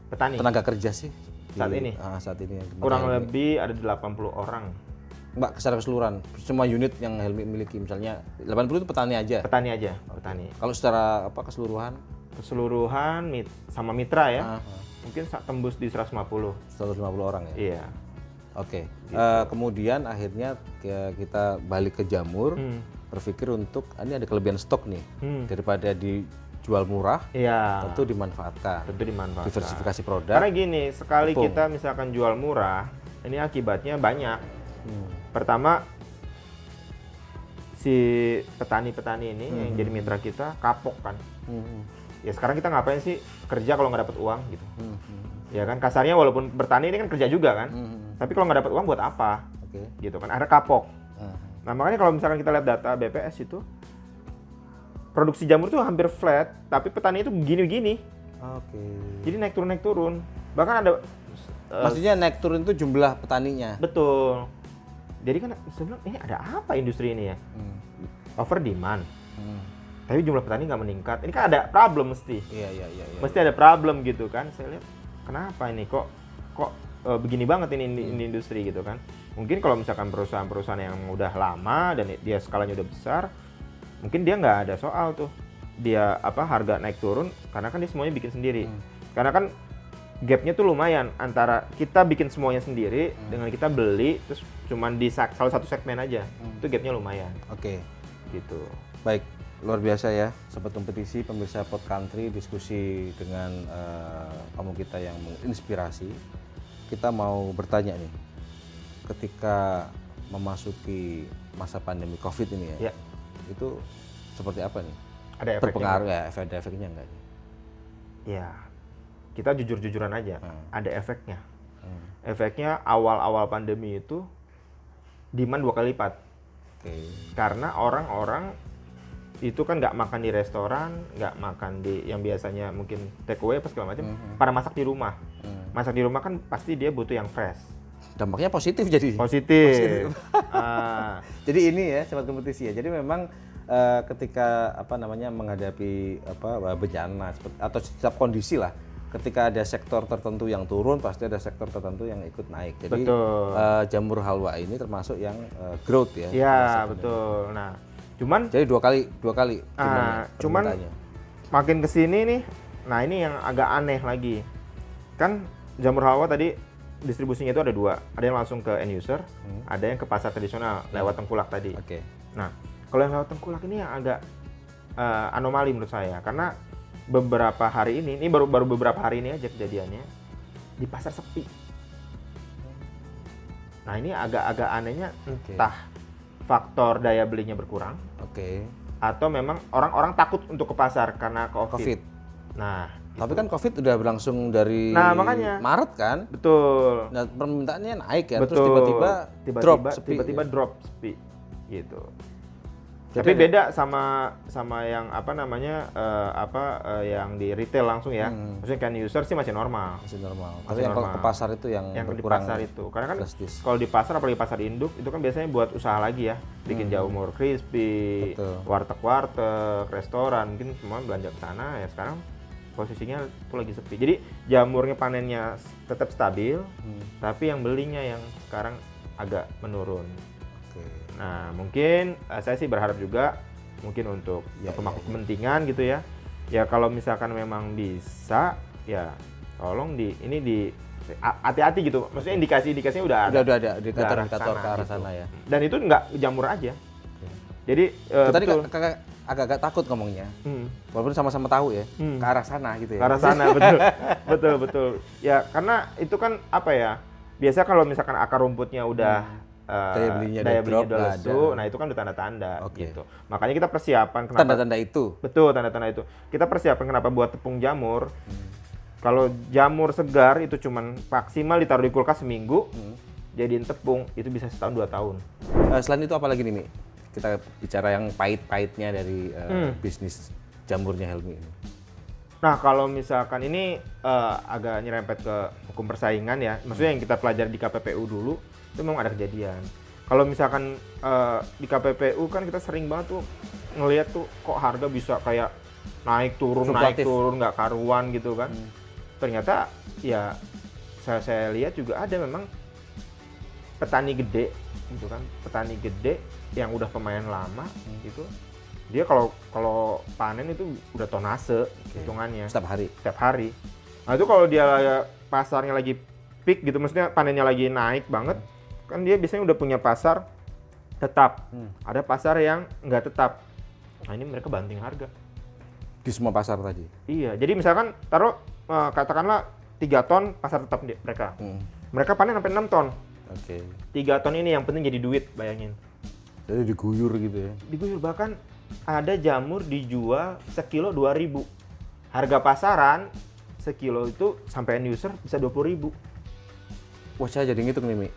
Petani tenaga kerja sih saat ini? Saat ini Kurang lebih ada 80 orang. Mbak, secara keseluruhan semua unit yang Helmi miliki, misalnya 80 itu petani aja. Petani. Kalau secara keseluruhan sama mitra ya, mungkin tembus di 150 orang ya. Iya. Oke. Kemudian akhirnya kita balik ke jamur, berpikir untuk ini ada kelebihan stok nih, daripada dijual murah, tentu dimanfaatkan. Diversifikasi produk. Karena gini, sekali kita misalkan jual murah, ini akibatnya banyak. Pertama, si petani-petani ini yang jadi mitra kita kapok kan. Ya sekarang kita ngapain sih kerja kalau nggak dapat uang gitu. Ya kan kasarnya walaupun bertani ini kan kerja juga kan. Tapi kalau nggak dapat uang buat apa? Gitu kan. Akhirnya kapok. Nah makanya kalau misalkan kita lihat data BPS itu, produksi jamur tuh hampir flat, tapi petani itu begini-begini. Jadi naik turun. Bahkan ada maksudnya naik turun itu jumlah petaninya. Betul. Jadi kan saya bilang ini ada apa industri ini ya? Over demand. Tapi jumlah petani nggak meningkat. Ini kan ada problem mesti. Iya. Mesti ada problem gitu kan. Saya lihat kenapa ini kok begini banget ini industri gitu kan. Mungkin kalau misalkan perusahaan-perusahaan yang udah lama dan dia skalanya udah besar, mungkin dia nggak ada soal tuh. Dia harga naik turun karena kan dia semuanya bikin sendiri. Karena kan gapnya tuh lumayan antara kita bikin semuanya sendiri dengan kita beli terus cuman di salah satu segmen aja. Itu gapnya lumayan. Gitu. Baik, luar biasa ya sobat kompetisi, pemirsa Pod Country, diskusi dengan kamu kita yang menginspirasi. Kita mau bertanya nih, ketika memasuki masa pandemi COVID ini ya, itu seperti apa nih? Ada efeknya? Berpengaruh ya, ada efeknya enggak? Ya, kita jujur-jujuran aja, ada efeknya. Efeknya awal-awal pandemi itu demand 2 kali lipat. Karena orang-orang itu kan nggak makan di restoran, nggak makan di yang biasanya mungkin take away apa segala macam, pada masak di rumah. Masak di rumah kan pasti dia butuh yang fresh. Dampaknya positif jadi. Positif. Jadi ini ya sobat kompetisi ya. Jadi memang ketika menghadapi bencana atau setiap kondisi lah, ketika ada sektor tertentu yang turun pasti ada sektor tertentu yang ikut naik. Jadi jamur halwa ini termasuk yang growth ya. Iya, betul. Nah, cuman jadi dua kali cuman makin kesini nih, nah ini yang agak aneh lagi. Kan jamur halwa tadi distribusinya itu ada 2, ada yang langsung ke end user, ada yang ke pasar tradisional lewat tengkulak tadi. Nah, kalau yang lewat tengkulak ini yang agak anomali menurut saya, karena beberapa hari ini baru beberapa hari ini aja kejadiannya di pasar sepi. Nah ini agak anehnya, entah faktor daya belinya berkurang, atau memang orang-orang takut untuk ke pasar karena COVID. Nah, tapi kan COVID udah berlangsung dari makanya. Maret kan? Betul. Nah, permintaannya naik ya, Betul. terus tiba-tiba drop sepi gitu. Tapi beda sama yang yang di retail langsung ya. Maksudnya kan user sih masih normal. Tapi yang ke pasar itu yang di pasar itu. Karena kan kalau di pasar, apalagi pasar induk, itu kan biasanya buat usaha lagi ya. Bikin jamur crispy, warteg-warteg, restoran, mungkin semua belanja ke sana ya. Sekarang posisinya itu lagi sepi. Jadi jamurnya panennya tetap stabil, tapi yang belinya yang sekarang agak menurun. Nah, mungkin saya sih berharap juga mungkin untuk pemangku kepentingan gitu ya. Ya kalau misalkan memang bisa, ya tolong hati-hati gitu. Maksudnya indikasi-indikasinya udah ada. Udah ada indikator ke arah sana ya. Dan itu nggak jamur aja. Jadi tadi agak takut ngomongnya. Walaupun sama-sama tahu ya, ke arah sana gitu ya. Ke arah sana, betul. Ya karena itu kan biasa kalau misalkan akar rumputnya udah daya belinya udah lesu, nah itu kan udah tanda-tanda gitu. Makanya kita persiapan kenapa tanda-tanda itu. Betul, tanda-tanda itu. Kita persiapan kenapa buat tepung jamur. Kalau jamur segar itu cuman maksimal ditaruh di kulkas seminggu, jadiin tepung itu bisa 1-2 tahun. Selain itu apa lagi nih, Mi? Kita bicara yang pahit-pahitnya dari bisnis jamurnya Helmi ini. Nah, kalau misalkan ini agak nyerempet ke hukum persaingan ya. Maksudnya yang kita pelajari di KPPU dulu, itu memang ada kejadian. Kalau misalkan di KPPU kan kita sering banget tuh ngelihat tuh kok harga bisa kayak naik turun nggak karuan gitu kan. Ternyata ya saya lihat juga ada memang petani gede gitu kan, petani gede yang udah pemain lama gitu. Dia kalau panen itu udah tonase hitungannya setiap hari. Nah itu kalau dia pasarnya lagi peak gitu, maksudnya panennya lagi naik banget, kan dia biasanya udah punya pasar tetap. Ada pasar yang nggak tetap. Nah ini mereka banting harga di semua pasar tadi. Iya, jadi misalkan taruh katakanlah 3 ton pasar tetap mereka. Mereka panen sampai 6 ton. 3 ton ini yang penting jadi duit, bayangin. Jadi diguyur gitu ya. Diguyur, bahkan ada jamur dijual sekilo 2.000. Harga pasaran sekilo itu sampai end user bisa 20.000. Wah, saya jadi ngitung nih, Mi.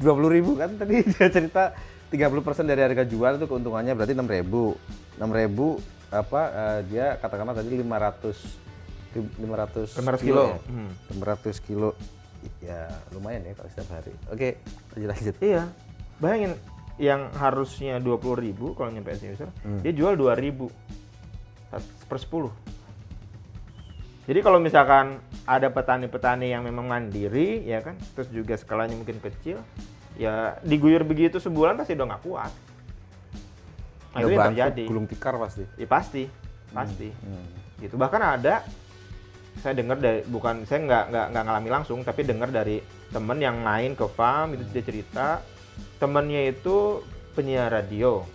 20.000 kan tadi dia cerita 30% dari harga jual itu keuntungannya berarti 6.000. 6.000 dia katakanlah tadi 500 kilo. Ya? 500 kilo. Ya lumayan ya kalau setiap hari. Oke, lanjut. Iya. Bayangin yang harusnya 20.000 kalau nyampe end user, dia jual 2.000 per 10. Jadi kalau misalkan ada petani-petani yang memang mandiri, ya kan, terus juga skalanya mungkin kecil, ya diguyur begitu sebulan pasti udah nggak kuat. Nah, itu yang terjadi. Gulung tikar pasti. Ya pasti. Gitu. Bahkan ada, saya dengar dari, saya nggak ngalami langsung, tapi dengar dari temen yang main ke farm, itu dia cerita, temennya itu penyiar radio,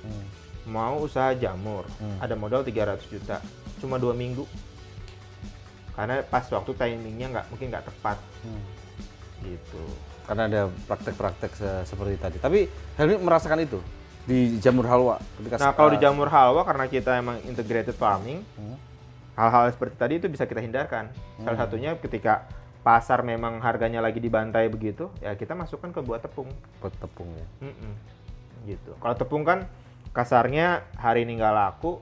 mau usaha jamur, ada modal 300 juta, cuma 2 minggu. Karena pas waktu timingnya mungkin nggak tepat, gitu. Karena ada praktek-praktek seperti tadi. Tapi Helmi merasakan itu di jamur halwa. Nah kalau di jamur halwa karena kita emang integrated farming, hal-hal seperti tadi itu bisa kita hindarkan. Salah satunya ketika pasar memang harganya lagi dibantai begitu, ya kita masukkan ke buah tepung. Buat tepung ya. Gitu. Kalau tepung kan kasarnya hari ini nggak laku,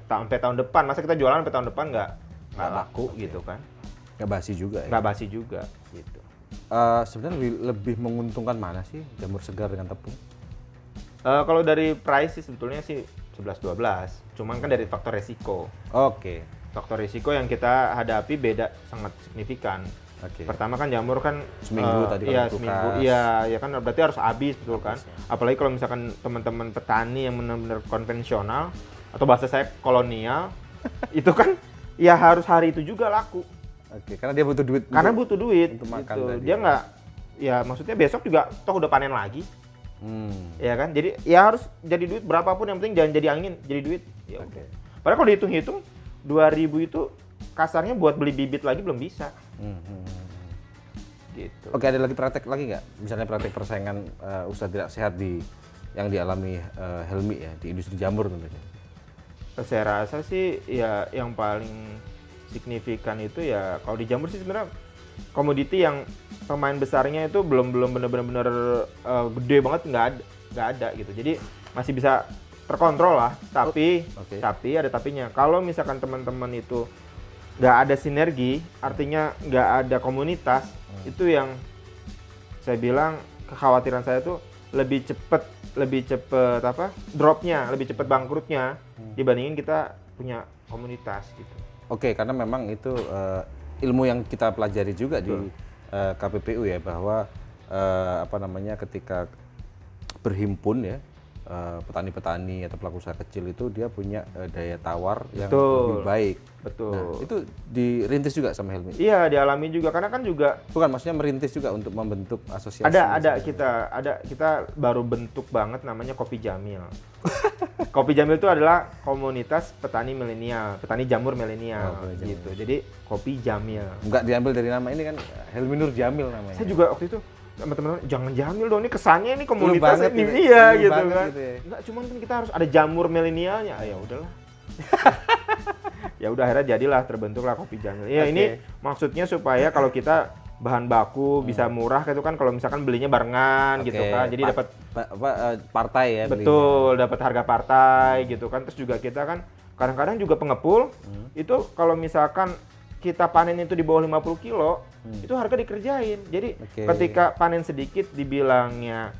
sampai tahun depan. Masa kita jualan sampai tahun depan nggak laku gitu kan? Nggak basi juga ya. Nggak basi juga gitu. Sebenarnya lebih menguntungkan mana sih jamur segar dengan tepung? Kalau dari price sih sebetulnya sih 11-12. Cuman kan dari faktor resiko. Oke. Faktor risiko yang kita hadapi beda sangat signifikan. Oke. Pertama kan jamur kan Seminggu tadi iya, kalau seminggu. kulkas. Iya, ya kan berarti harus habis betul kan. ya. Apalagi kalau misalkan teman-teman petani yang benar-benar konvensional atau bahasa saya kolonial itu kan ya harus hari itu juga laku. Oke, karena dia butuh duit. Karena butuh duit untuk makan gitu. tadi. Dia nggak ya maksudnya besok juga toh udah panen lagi. Ya kan? Jadi ya harus jadi duit berapapun yang penting jangan jadi angin, jadi duit. Ya Oke. udah. Padahal kalau dihitung-hitung 2.000 itu kasarnya buat beli bibit lagi belum bisa. Gitu. Oke, ada lagi praktek lagi nggak? Misalnya praktek persaingan usaha tidak sehat yang dialami Helmi ya di industri jamur tentunya. Saya rasa sih ya yang paling signifikan itu ya kalau di jamur sih sebenarnya komoditi yang pemain besarnya itu belum benar-benar gede banget nggak ada gitu. Jadi masih bisa terkontrol lah. Tapi Oke. tapi ada tapinya. Kalau misalkan teman-teman itu nggak ada sinergi, artinya nggak ada komunitas, itu yang saya bilang kekhawatiran saya tuh lebih cepet dropnya, lebih cepet bangkrutnya dibandingin kita punya komunitas gitu. Oke, karena memang itu ilmu yang kita pelajari juga di KPPU ya, bahwa ketika berhimpun ya petani-petani atau pelaku usaha kecil itu dia punya daya tawar yang lebih baik. Betul. Nah, itu dirintis juga sama Helmi? Iya, dialami juga karena kan juga Bukan, maksudnya merintis juga untuk membentuk asosiasi. kita baru bentuk banget namanya Kopi Jamil. Kopi Jamil itu adalah komunitas petani milenial, petani jamur milenial gitu. Jadi Kopi Jamil. Enggak diambil dari nama ini kan, Helmi Nur Jamil namanya. Saya juga waktu itu sama teman-teman jangan Jamil dong, ini kesannya ini komunitas banget ini gitu. iya Lu gitu banget kan. gitu ya. Enggak, cuman kan kita harus ada jamur milenialnya. Ya udahlah. Ya udah akhirnya jadilah terbentuklah Kopi Jamil. Ya ini maksudnya supaya kalau kita bahan baku bisa murah gitu kan, kalau misalkan belinya barengan gitu kan. Jadi dapat partai ya. betul, dapat harga partai gitu kan. Terus juga kita kan kadang-kadang juga pengepul itu kalau misalkan kita panen itu di bawah 50 kilo, itu harga dikerjain. Jadi ketika panen sedikit dibilangnya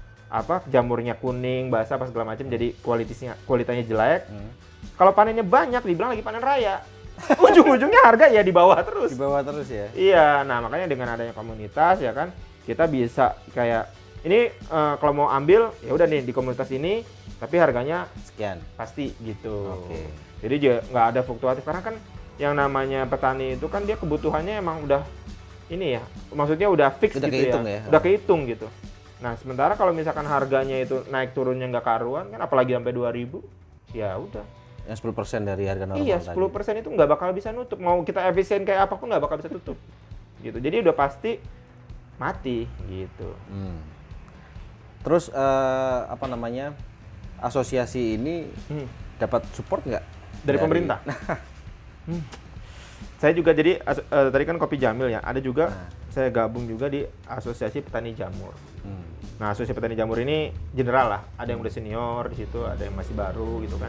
jamurnya kuning, basah apa segala macam, jadi kualitasnya jelek. Kalau panennya banyak dibilang lagi panen raya. Ujung-ujungnya harga ya di bawah terus. Di bawah terus ya. Iya, nah makanya dengan adanya komunitas ya kan, kita bisa kayak ini kalau mau ambil ya udah nih di komunitas ini, tapi harganya sekian pasti gitu. Oke. Jadi dia nggak ada fluktuatif karena kan yang namanya petani itu kan dia kebutuhannya emang udah ini ya, maksudnya udah fix udah gitu kehitung ya, udah kehitung gitu. Nah sementara kalau misalkan harganya itu naik turunnya nggak karuan kan, apalagi sampai 2.000, ya udah. Yang 10% dari harga normal. Iya, 10% itu nggak bakal bisa nutup. Mau kita efisien kayak apapun nggak bakal bisa tutup. Gitu. Jadi udah pasti mati gitu. Terus asosiasi ini dapat support nggak dari pemerintah? Saya juga jadi tadi kan Kopi Jamil ya, ada juga saya gabung juga di Asosiasi Petani Jamur. Nah, Asosiasi Petani Jamur ini general lah, ada yang udah senior di situ, ada yang masih baru gitu kan.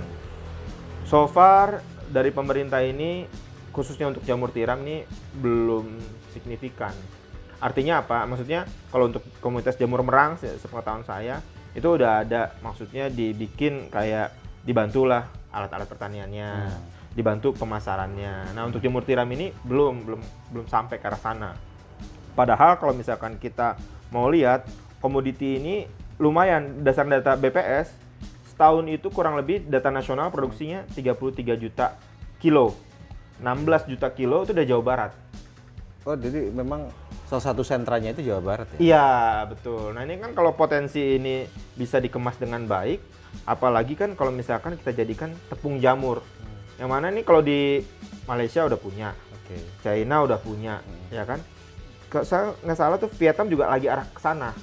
So far dari pemerintah ini khususnya untuk jamur tiram ini belum signifikan. Artinya apa? Maksudnya kalau untuk komunitas jamur merang sepengetahuan saya itu udah ada, maksudnya dibikin kayak dibantulah alat-alat pertaniannya, dibantu pemasarannya. Nah, untuk jamur tiram ini belum sampai ke arah sana. Padahal kalau misalkan kita mau lihat komoditi ini lumayan, dasar data BPS setahun itu kurang lebih data nasional produksinya 33 juta kilo. 16 juta kilo itu udah Jawa Barat. Oh, jadi memang salah satu sentranya itu Jawa Barat ya? Iya, betul. Nah, ini kan kalau potensi ini bisa dikemas dengan baik, apalagi kan kalau misalkan kita jadikan tepung jamur. Yang mana nih kalau di Malaysia udah punya, China udah punya, ya kan? Saya nggak salah tuh Vietnam juga lagi arah ke sana.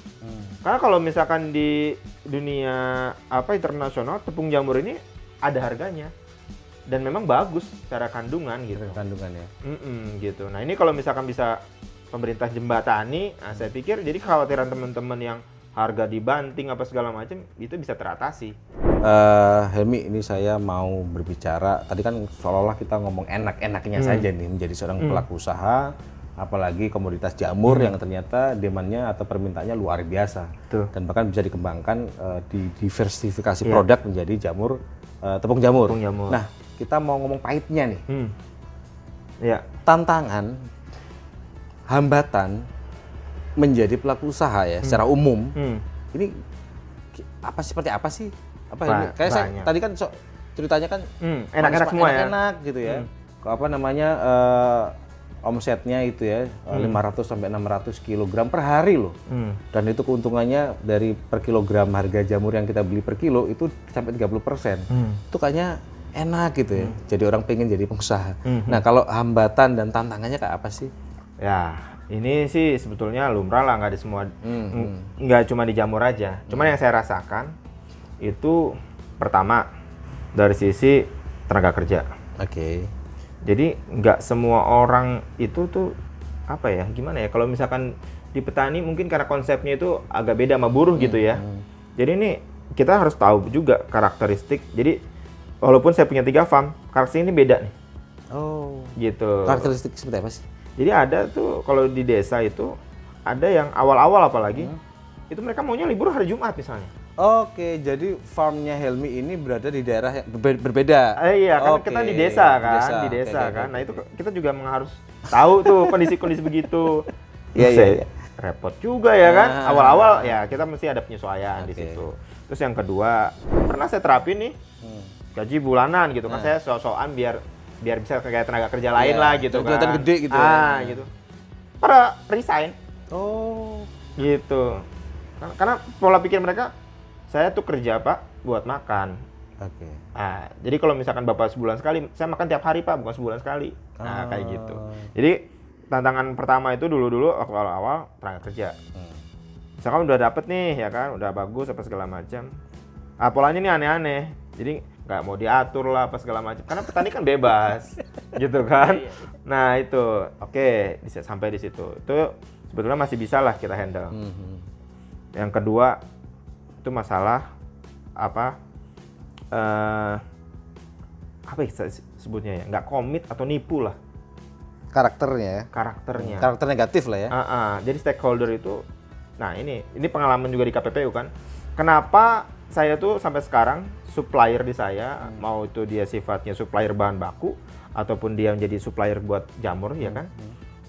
Karena kalau misalkan di dunia internasional tepung jamur ini ada harganya. dan memang bagus secara kandungan gitu. Kandungan ya. Gitu. Nah ini kalau misalkan bisa pemerintah jembatani, saya pikir jadi kekhawatiran teman-teman yang harga dibanting apa segala macam itu bisa teratasi. Helmi, ini saya mau berbicara. Tadi kan seolah-olah kita ngomong enak-enaknya saja nih menjadi seorang pelaku usaha, apalagi komoditas jamur yang ternyata demand-nya atau permintaannya luar biasa. Tuh. Dan bahkan bisa dikembangkan didiversifikasi produk menjadi jamur, tepung jamur. Nah, kita mau ngomong pahitnya nih. Ya. Tantangan, hambatan menjadi pelaku usaha ya secara umum. Ini seperti apa sih? Ini? Kayak saya tadi kan ceritanya kan enak-enak semua ya. Enak gitu ya. Apa namanya omsetnya itu ya 500 sampai 600 kg per hari loh. Dan itu keuntungannya dari per kilogram harga jamur yang kita beli per kilo itu sampai 30%. Itu kayaknya enak gitu ya. Jadi orang pengen jadi pengusaha. Nah, kalau hambatan dan tantangannya kayak apa sih? Ya, ini sih sebetulnya lumrah lah, nggak di semua, nggak cuma di jamur aja. Cuman yang saya rasakan itu pertama dari sisi tenaga kerja. Oke. Jadi nggak semua orang itu tuh apa ya, gimana ya? Kalau misalkan di petani mungkin karena konsepnya itu agak beda sama buruh gitu ya. Jadi ini kita harus tahu juga karakteristik. Jadi walaupun saya punya 3 farm, karakteristik ini beda nih. Oh. Gitu. Karakteristik seperti apa sih? Jadi ada tuh kalau di desa itu ada yang awal-awal apalagi itu mereka maunya libur hari Jumat misalnya. Oke, jadi farmnya Helmi ini berada di daerah yang berbeda. Iya, kan kita di desa kan, kan. Nah itu kita juga harus tahu tuh kondisi-kondisi begitu. Iya. Repot juga ya kan. Awal-awal ya kita mesti ada penyesuaian di situ. Terus yang kedua, pernah saya terapin nih gaji bulanan gitu kan. Saya so-soan biar bisa kayak tenaga kerja lain lah gitu kan. Kelihatan gede gitu gitu. Pada resign. Oh. Gitu. Karena pola pikir mereka, saya tuh kerja Pak buat makan. Oke. Nah, jadi kalau misalkan Bapak sebulan sekali, saya makan tiap hari Pak, bukan sebulan sekali. Nah, kayak gitu. Jadi tantangan pertama itu dulu waktu awal-awal tenaga kerja. Misalkan udah dapet nih ya kan, udah bagus apa segala macam. Polanya nih aneh-aneh. Jadi nggak mau diatur lah apa segala macam. Karena petani kan bebas, gitu kan. Nah itu, oke, sampai di situ. Itu sebetulnya masih bisa lah kita handle. Yang kedua itu masalah apa ya sebutnya ya, nggak komit atau nipu lah. Karakter Karakter negatif lah ya. Jadi stakeholder itu, nah ini pengalaman juga di KPPU kan. Kenapa saya tuh sampai sekarang supplier di saya, mau itu dia sifatnya supplier bahan baku ataupun dia menjadi supplier buat jamur ya kan,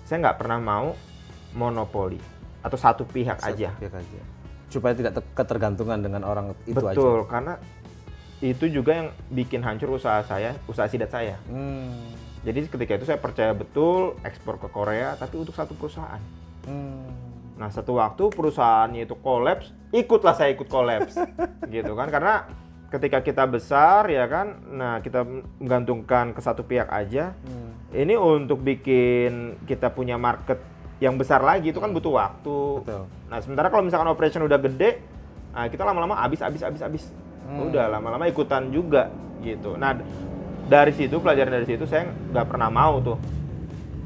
saya nggak pernah mau monopoli atau satu pihak aja. Supaya tidak ketergantungan dengan orang itu aja. Betul, karena itu juga yang bikin hancur usaha sidat saya. Jadi ketika itu saya percaya betul ekspor ke Korea, tapi untuk satu perusahaan. Nah satu waktu perusahaannya itu kolaps, ikutlah saya ikut kolaps, gitu kan? Karena ketika kita besar ya kan, nah kita menggantungkan ke satu pihak aja. Ini untuk bikin kita punya market yang besar lagi itu kan butuh waktu. Betul. Nah sementara kalau misalkan operation udah gede, nah kita lama-lama habis. Udah lama-lama ikutan juga gitu. Nah dari situ, pelajaran dari situ saya nggak pernah mau tuh.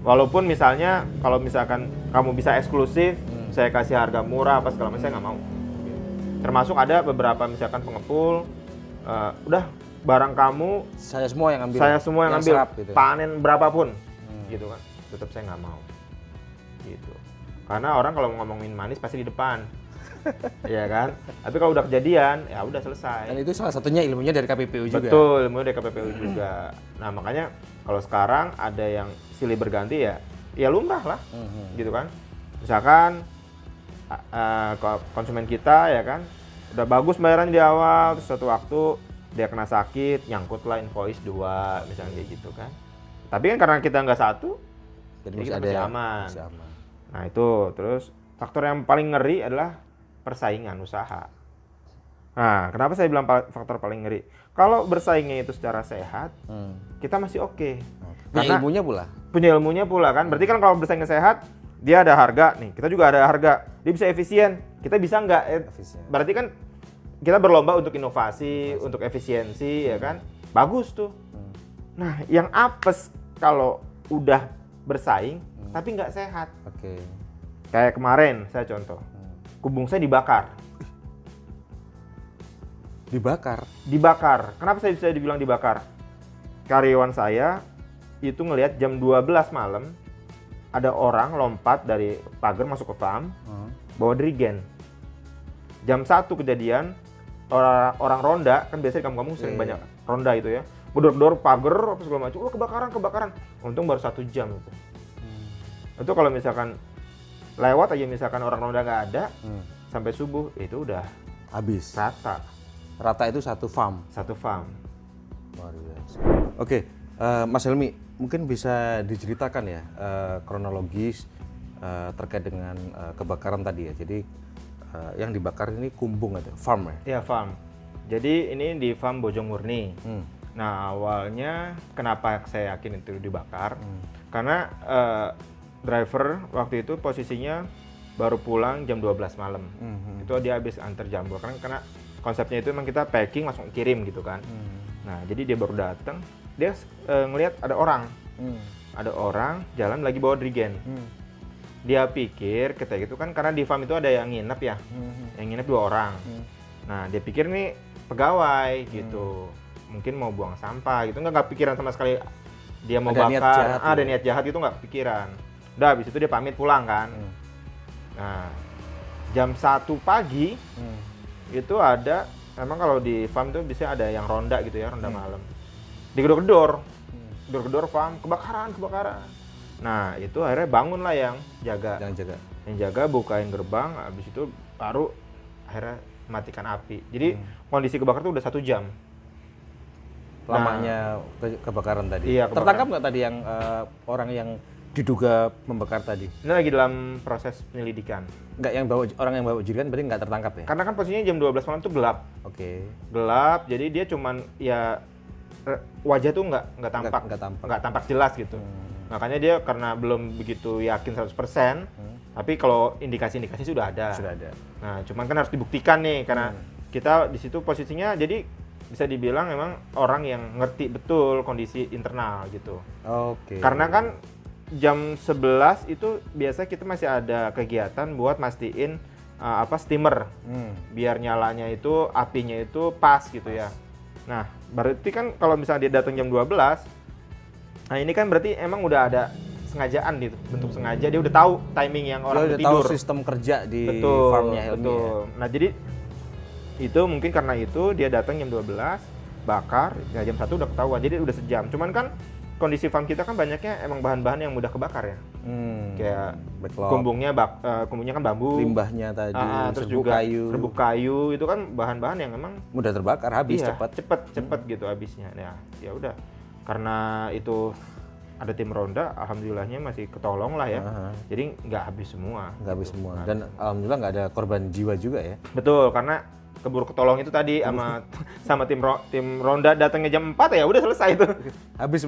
Walaupun misalnya kalau misalkan kamu bisa eksklusif, saya kasih harga murah apa segala macam, saya nggak mau. Termasuk ada beberapa misalkan pengepul, udah barang kamu saya semua yang ambil, serap, gitu. Panen berapapun, gitu kan. Tetap saya nggak mau. Gitu. Karena orang kalau ngomongin manis pasti di depan. Ya kan? Tapi kalau udah kejadian, ya udah selesai. Dan itu salah satunya ilmunya dari KPPU juga. Betul, ilmunya dari KPPU juga. Nah, makanya kalau sekarang ada yang silih berganti ya lumrah lah. Gitu kan. Misalkan konsumen kita ya kan udah bagus bayaran di awal, terus suatu waktu dia kena sakit, nyangkut lah invoice 2 misalnya kayak gitu kan. Tapi kan karena kita nggak satu, jadi kita masih aman. Nah itu, terus faktor yang paling ngeri adalah persaingan usaha. Nah, kenapa saya bilang faktor paling ngeri? Kalau bersaingnya itu secara sehat, kita masih oke. Karena punya ilmunya pula kan. Berarti kan kalau bersaingnya sehat, dia ada harga nih, kita juga ada harga. Dia bisa efisien, kita bisa nggak? Berarti kan kita berlomba untuk inovasi, untuk efisiensi ya kan. Bagus tuh. Nah, yang apes kalau udah bersaing tapi nggak sehat. Oke. Kayak kemarin saya contoh, kubung saya dibakar. Dibakar. Kenapa saya bisa dibilang dibakar? Karyawan saya itu ngelihat jam 12 malam ada orang lompat dari pagar masuk ke farm bawa dirigen. Jam 1 kejadian orang ronda, kan biasanya di kampung-kampung sering banyak ronda itu ya. Gedor-gedor pagar apa segala macam. Kebakaran. Untung baru 1 jam itu. Itu kalau misalkan lewat aja misalkan orang ronda nggak ada sampai subuh itu udah Habis. rata Itu satu farm. Luar biasa. Oke, Mas Helmi, mungkin bisa diceritakan ya kronologis terkait dengan kebakaran tadi ya. Jadi yang dibakar ini kumbung atau farm ya? Iya, farm. Jadi ini di farm Bojongmurni. Nah, awalnya kenapa saya yakin itu dibakar? Karena driver waktu itu posisinya baru pulang jam 12 malam. Itu dia habis antar jambul. Karena konsepnya itu memang kita packing langsung kirim gitu kan. Nah, jadi dia baru datang, dia ngelihat ada orang. Ada orang jalan lagi bawa dirigen. Dia pikir ketika itu kan karena di farm itu ada yang nginep ya. Yang nginep 2 orang. Nah, dia pikir nih pegawai gitu. Mungkin mau buang sampah gitu. Nggak pikiran sama sekali dia mau ada bakar. Ada niat jahat gitu nggak pikiran. Udah habis itu dia pamit pulang kan. Nah, jam 1 pagi itu ada, memang kalau di farm tuh bisa ada yang ronda gitu ya, ronda malam. Digedor-gedor farm, kebakaran. Nah, itu akhirnya bangun lah yang jaga. Yang jaga bukain gerbang, habis itu baru akhirnya matikan api. Jadi kondisi kebakar tuh udah 1 jam. Lamanya kebakaran tadi. Iya, kebakaran. Tertangkap nggak tadi yang orang yang diduga membakar tadi? Ini lagi dalam proses penyelidikan. Nggak, orang yang bawa jirikan berarti nggak tertangkap ya? Karena kan posisinya jam 12 malam tuh gelap. Oke. Gelap, jadi dia cuman ya wajah tuh nggak tampak jelas gitu. Makanya dia karena belum begitu yakin 100%, tapi kalau indikasi-indikasi sudah ada. Nah, cuman kan harus dibuktikan nih karena kita di situ posisinya jadi bisa dibilang memang orang yang ngerti betul kondisi internal gitu. Oke. Karena kan jam 11 itu biasa kita masih ada kegiatan buat mastiin steamer. Biar nyalanya itu apinya itu pas gitu ya. Nah, berarti kan kalau misalnya dia datang jam 12, nah ini kan berarti emang udah ada sengajaan gitu, bentuk sengaja dia udah tahu timing yang orang udah tidur. Tahu sistem kerja di betul, farmnya Helmi. Betul. Ya? Nah, jadi itu mungkin karena itu dia datang jam 12, bakar, ya jam 1 udah ketahuan. Jadi udah sejam. Cuman kan kondisi farm kita kan banyaknya emang bahan-bahan yang mudah kebakar ya. Kayak kumbungnya kan bambu. Limbahnya tadi, terus juga serbuk kayu itu kan bahan-bahan yang emang mudah terbakar, habis cepet gitu habisnya. Ya udah. Karena itu ada tim ronda, alhamdulillahnya masih ketolong lah ya. Jadi nggak habis semua. Dan alhamdulillah nggak ada korban jiwa juga ya. Betul, karena keburu ketolong itu tadi sama tim ronda datangnya jam 4 ya udah selesai itu. Habis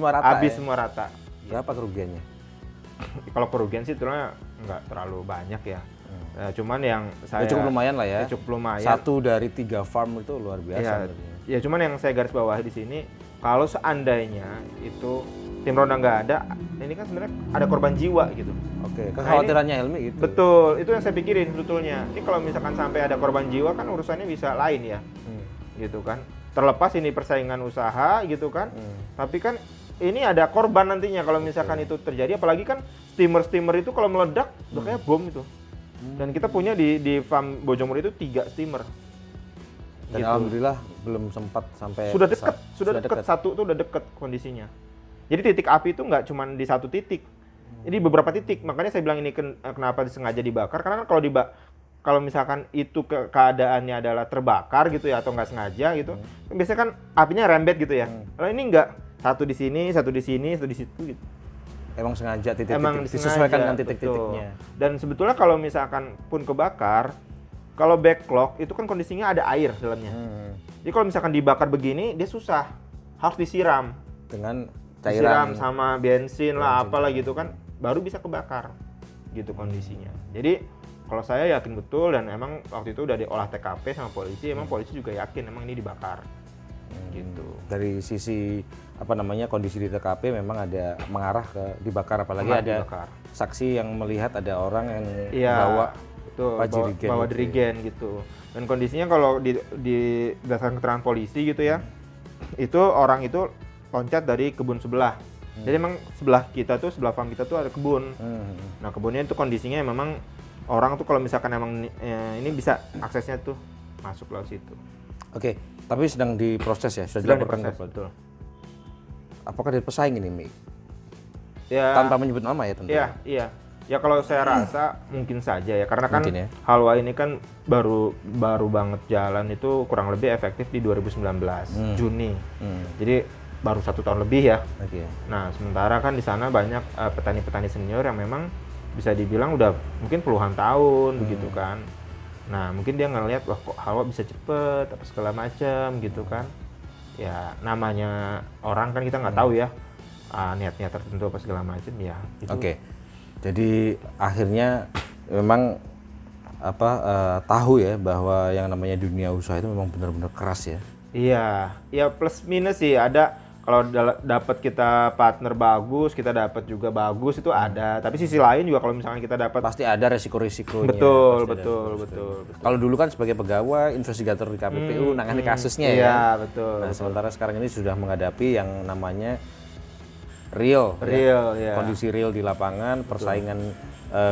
semua rata. Berapa kerugiannya? Kalau kerugian sih ternyata nggak terlalu banyak ya. Cuman yang saya cukup lumayan lah ya. Cukup lumayan. 1 dari 3 farm itu luar biasa. Ya cuman yang saya garis bawahi di sini, kalau seandainya itu tim ronda nggak ada, ini kan sebenarnya ada korban jiwa gitu. Oke, kekhawatirannya Helmi gitu. Betul, itu yang saya pikirin sebetulnya. Ini kalau misalkan sampai ada korban jiwa kan urusannya bisa lain ya. Gitu kan. Terlepas ini persaingan usaha gitu kan. Tapi kan ini ada korban nantinya kalau misalkan itu terjadi, apalagi kan steamer itu kalau meledak udah kayak bom itu. Dan kita punya di farm Bojongmurni itu 3 steamer. Dan gitu. alhamdulillah belum sempat sampai sudah dekat, satu tuh udah dekat kondisinya. Jadi titik api itu nggak cuma di satu titik. Jadi beberapa titik. Makanya saya bilang ini kenapa disengaja dibakar, karena kan kalau misalkan itu keadaannya adalah terbakar gitu ya atau nggak sengaja gitu, biasanya kan apinya rembet gitu ya. Kalau ini nggak, satu di sini, satu di situ gitu. Emang sengaja disesuaikan dengan titik-titiknya. Dan sebetulnya kalau misalkan pun kebakar, kalau backlog itu kan kondisinya ada air dalamnya. Jadi kalau misalkan dibakar begini, dia susah, harus disiram dengan cairan, disiram sama bensin lah, apalah gitu kan, baru bisa kebakar gitu kondisinya. Jadi kalau saya yakin betul, dan emang waktu itu udah diolah TKP sama polisi, emang polisi juga yakin emang ini dibakar gitu. Dari sisi kondisi di TKP memang ada mengarah ke dibakar, apalagi ada dibakar. saksi yang melihat ada orang yang Iya, bawa betul, jerigen bawa gitu. jerigen gitu. Dan kondisinya kalau di berdasarkan keterangan polisi gitu ya, itu orang itu loncat dari kebun sebelah. Jadi emang sebelah farm kita tuh ada kebun. Nah kebunnya itu kondisinya memang orang tuh kalau misalkan emang ini bisa aksesnya tuh masuk lewat situ. Oke, tapi sedang diproses ya, sudah Sedang dilaporkan diproses, ke- betul. Apakah ada pesaing ini, Mi? Ya, Tanpa menyebut nama ya tentu. iya. Ya kalau saya rasa mungkin saja ya, karena kan Mungkin ya. Halwa ini kan baru banget jalan itu kurang lebih efektif di 2019 Juni. Jadi baru 1 tahun lebih ya. Oke. Nah sementara kan di sana banyak petani-petani senior yang memang bisa dibilang udah mungkin puluhan tahun begitu kan. Nah mungkin dia ngeliat wah kok Halwa bisa cepet apa segala macam gitu kan. Ya namanya orang kan kita nggak tahu ya niat-niat tertentu apa segala macam ya. Itu Oke. Jadi akhirnya memang tahu ya bahwa yang namanya dunia usaha itu memang benar-benar keras ya. Iya, ya plus minus sih ada. Kalau dapat kita partner bagus, kita dapat juga bagus itu ada. Tapi sisi lain juga kalau misalnya kita dapat Pasti ada resiko-resikonya. betul. Kalau dulu kan sebagai pegawai investigator di KPPU nangani kasusnya ya. Iya, betul. Nah, sementara sekarang ini sudah menghadapi yang namanya real. Real, ya. Kondisi real di lapangan, persaingan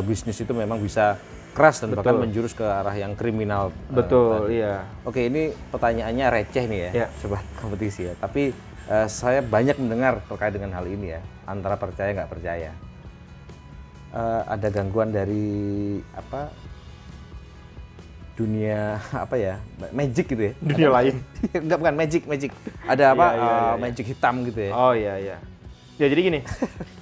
bisnis itu memang bisa keras dan bahkan menjurus ke arah yang kriminal. Betul, iya. Oke, ini pertanyaannya receh nih ya, Ya. sobat kompetisi ya. Tapi saya banyak mendengar terkait dengan hal ini ya, antara percaya nggak percaya. Ada gangguan dari dunia magic gitu ya? Dunia lain. Enggak, bukan magic. Ada Iya. magic hitam gitu ya? Oh iya. Ya jadi gini,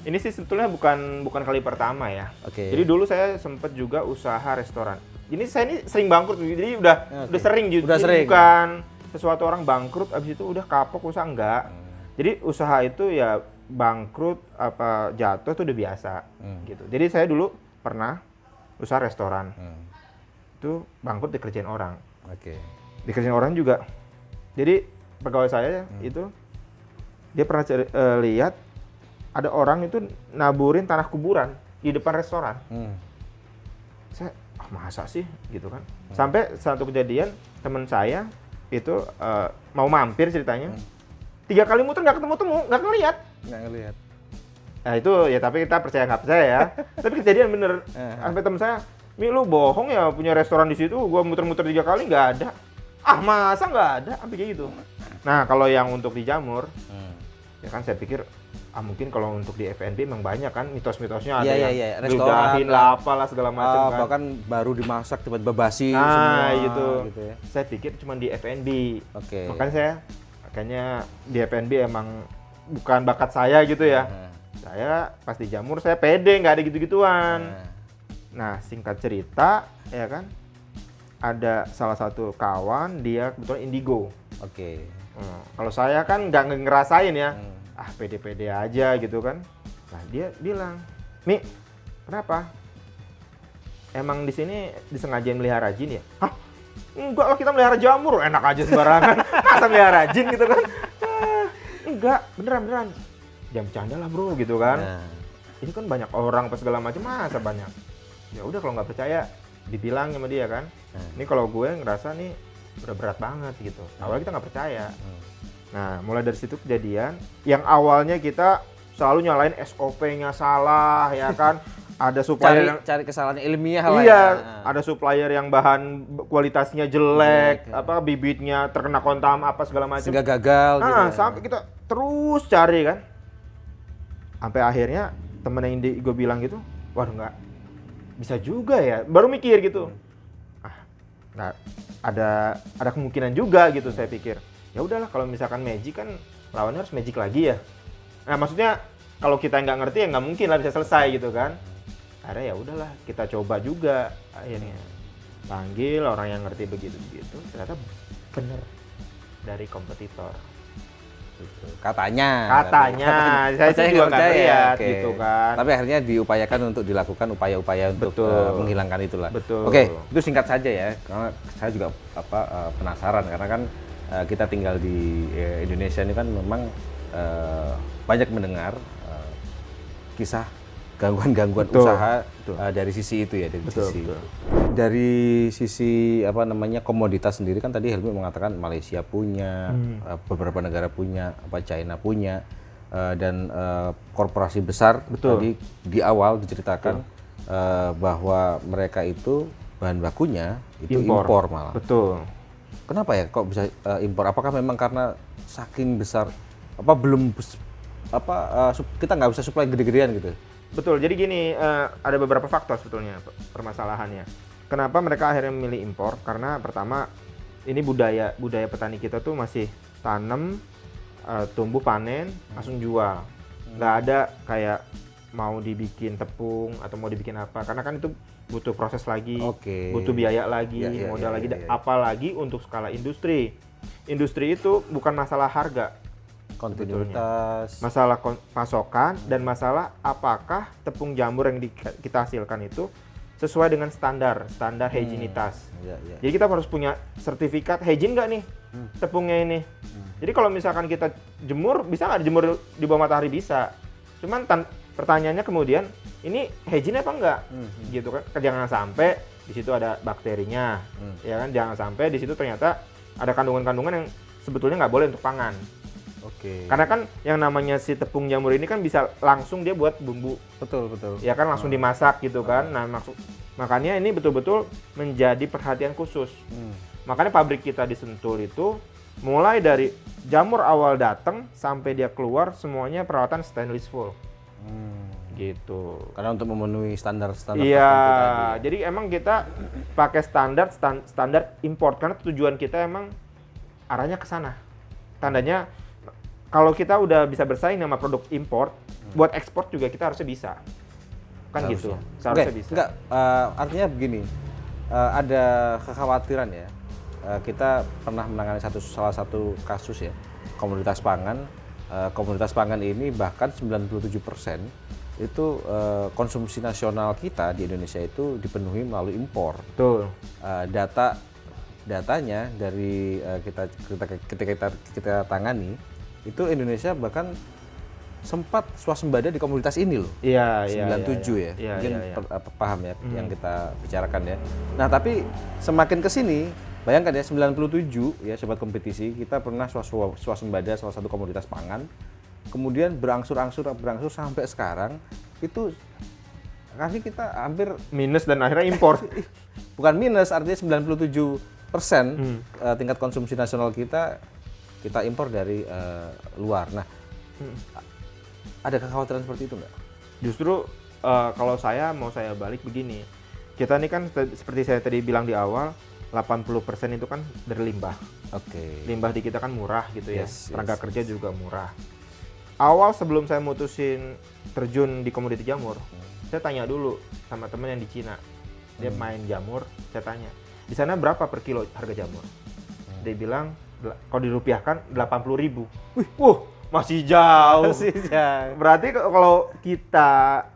ini sih sebetulnya bukan kali pertama ya. Oke. Jadi dulu saya sempat juga usaha restoran. Saya ini sering bangkrut, jadi udah sering gitu. Udah Jadi sering. bukan sesuatu orang bangkrut abis itu udah kapok usaha enggak. Jadi usaha itu ya bangkrut apa jatuh itu udah biasa gitu. Jadi saya dulu pernah usaha restoran. Itu bangkrut dikerjain orang. Oke. Dikerjain orang juga. Jadi pegawai saya itu dia pernah lihat ada orang itu naburin tanah kuburan di depan restoran. Saya masa sih gitu kan. Sampai satu kejadian teman saya itu mau mampir ceritanya. 3 kali muter nggak ketemu, nggak ngeliat. Nggak ngelihat. Nah itu ya tapi kita percaya nggak percaya ya. Tapi kejadian bener. Sampai teman saya, Mi lu bohong ya punya restoran di situ. Gua muter-muter 3 kali nggak ada. Ah masa nggak ada? Sampai kayak gitu. Nah kalau yang untuk dijamur, ya kan saya pikir mungkin kalau untuk di F&B memang banyak kan mitos-mitosnya ada yang restoran geludahin lah apalah segala macam kan. Bahkan baru dimasak tiba-tiba basi Nah semua gitu. ya. Saya pikir cuma di F&B. Oke. Makanya kayaknya di F&B emang bukan bakat saya gitu ya. Saya pas di jamur saya pede nggak ada gitu-gituan. Nah singkat cerita ya kan ada salah satu kawan dia kebetulan indigo. Oke. Kalau saya kan nggak ngerasain ya. Pede-pede aja gitu kan. Nah dia bilang, Mi, kenapa? Emang di sini disengajain melihara jin ya? Hah? Enggak lah, kita melihara jamur, enak aja sembarangan. Masa melihara jin gitu kan? Enggak, beneran. Jangan bercanda lah bro gitu kan. Ini kan banyak orang apa segala macam, masa banyak? Ya udah kalau nggak percaya, dibilang sama dia kan. Ini kalau gue ngerasa nih udah berat banget gitu. Awalnya kita nggak percaya. Nah, mulai dari situ kejadian yang awalnya kita selalu nyalain SOP-nya salah ya kan. Ada supplier Cari kesalahan ilmiah lah. iya, ya. ada supplier yang bahan kualitasnya jelek, bibitnya terkena kontam apa segala macam. Sehingga gagal gitu. Nah, sampai kita terus cari kan. Sampai akhirnya temen yang gue bilang gitu, waduh nggak bisa juga ya. Baru mikir gitu. Nah, ada kemungkinan juga gitu saya pikir. Ya udahlah kalau misalkan magic kan lawannya harus magic lagi ya. Nah maksudnya kalau kita nggak ngerti ya nggak mungkin lah bisa selesai gitu kan. Akhirnya ya udahlah kita coba juga akhirnya panggil orang yang ngerti begitu ternyata bener dari kompetitor. Gitu. Katanya saya sih juga nggak lihat Oke. gitu kan. Tapi akhirnya diupayakan untuk dilakukan upaya-upaya untuk menghilangkan itulah. Betul. Oke, itu singkat saja ya, karena saya juga penasaran karena kan kita tinggal di Indonesia ini kan memang banyak mendengar kisah gangguan-gangguan Betul, usaha betul. Dari sisi itu ya, Betul. dari sisi apa namanya komoditas sendiri kan tadi Helmi mengatakan Malaysia punya, beberapa negara punya, China punya, dan korporasi besar. Betul. Tadi di awal diceritakan bahwa mereka itu bahan bakunya itu impor malah. Betul. Kenapa ya kok bisa impor? Apakah memang karena saking besar kita nggak bisa supply gede-gedean gitu? Betul. Jadi gini, ada beberapa faktor sebetulnya permasalahannya. Kenapa mereka akhirnya memilih impor? Karena pertama ini budaya petani kita tuh masih tanam, tumbuh panen, langsung jual. Nggak ada kayak mau dibikin tepung atau mau dibikin apa. Karena kan itu butuh proses lagi, butuh biaya lagi, modal lagi. Apalagi untuk skala industri. Industri itu bukan masalah harga. Kontinuitas, masalah pasokan dan masalah apakah tepung jamur yang kita hasilkan itu sesuai dengan standar higienitas. Jadi kita harus punya sertifikat hygiene nggak nih tepungnya ini. Jadi kalau misalkan kita jemur, bisa nggak dijemur di bawah matahari? Bisa. Cuman pertanyaannya kemudian ini hygiene apa enggak? Gitu kan. Jangan sampai di situ ada bakterinya, ya kan? Jangan sampai di situ ternyata ada kandungan-kandungan yang sebetulnya nggak boleh untuk pangan. Karena kan yang namanya si tepung jamur ini kan bisa langsung dia buat bumbu. Betul. Ya kan langsung dimasak gitu kan. Nah, makanya ini betul-betul menjadi perhatian khusus. Makanya pabrik kita di Sentul itu mulai dari jamur awal datang sampai dia keluar semuanya perawatan stainless full. Gitu. Karena untuk memenuhi standar Iya, tertentu tadi. Jadi emang kita pakai standar import karena tujuan kita emang arahnya ke sana. Tandanya kalau kita udah bisa bersaing sama produk import, buat ekspor juga kita harusnya bisa. Kan gitu. Seharusnya bisa. Enggak, artinya begini. Ada kekhawatiran ya. Kita pernah menangani salah satu kasus ya, komoditas pangan. Komoditas pangan ini bahkan 97% itu konsumsi nasional kita di Indonesia itu dipenuhi melalui impor. Betul. Datanya dari kita tangani itu Indonesia bahkan sempat swasembada di komoditas ini loh. 97 ya. Mungkin paham ya yang kita bicarakan ya. Nah, tapi semakin ke sini bayangkan ya 97 ya sobat kompetisi, kita pernah swasembada salah satu komoditas pangan. Kemudian berangsur sampai sekarang itu kali kita hampir minus dan akhirnya impor. Bukan minus, artinya 97% tingkat konsumsi nasional kita impor dari luar. Nah, ada kekhawatiran seperti itu nggak? Justru kalau mau saya balik begini, kita ini kan seperti saya tadi bilang di awal, 80% itu kan dari limbah. Limbah di kita kan murah gitu ya, tenaga kerja juga murah. Awal sebelum saya mutusin terjun di komoditi jamur, saya tanya dulu sama teman yang di Cina, dia main jamur, saya tanya, di sana berapa per kilo harga jamur? Dia bilang, kalau dirupiahkan 80.000. Wih, masih jauh. Berarti kalau kita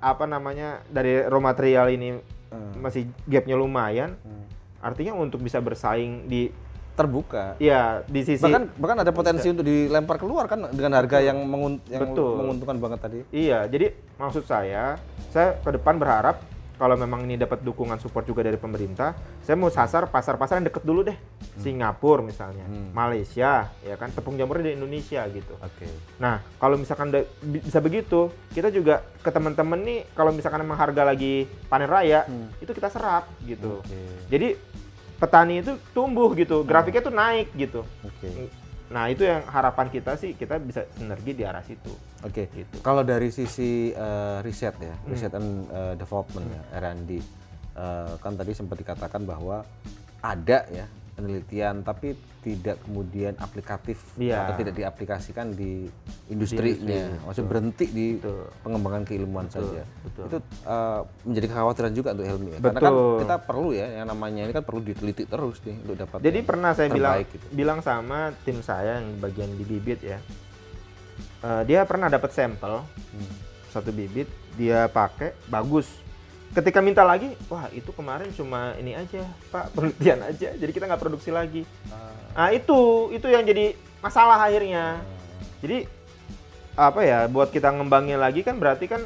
dari raw material ini masih gapnya lumayan, artinya untuk bisa bersaing di terbuka. Iya, di sisi bahkan ada potensi untuk dilempar keluar kan dengan harga yang menguntungkan banget tadi. Iya, jadi maksud saya ke depan berharap kalau memang ini dapat dukungan support juga dari pemerintah, saya mau sasar pasar-pasar yang deket dulu deh. Singapura misalnya, Malaysia, ya kan, tepung jamurnya di Indonesia gitu. Nah, kalau misalkan bisa begitu, kita juga ke teman-teman nih, kalau misalkan emang harga lagi panen raya, itu kita serap gitu. Jadi petani itu tumbuh gitu, grafiknya tuh naik gitu. Nah, itu yang harapan kita sih, kita bisa sinergi di arah situ. Gitu. Kalau dari sisi riset ya, riset and development ya, R&D, kan tadi sempat dikatakan bahwa ada ya penelitian tapi tidak kemudian aplikatif atau tidak diaplikasikan di industrinya, maksudnya berhenti di pengembangan keilmuan saja. Itu menjadi kekhawatiran juga untuk Helmi ya. Karena kan kita perlu ya, yang namanya ini kan perlu diteliti terus nih untuk dapat. Jadi pernah saya gitu. bilang sama tim saya yang bagian di bibit ya, dia pernah dapat sampel satu bibit, dia pakai bagus. Ketika minta lagi, wah itu kemarin cuma ini aja Pak, penelitian aja, jadi kita nggak produksi lagi. Nah itu yang jadi masalah akhirnya. Jadi apa ya, buat kita ngembangin lagi kan berarti kan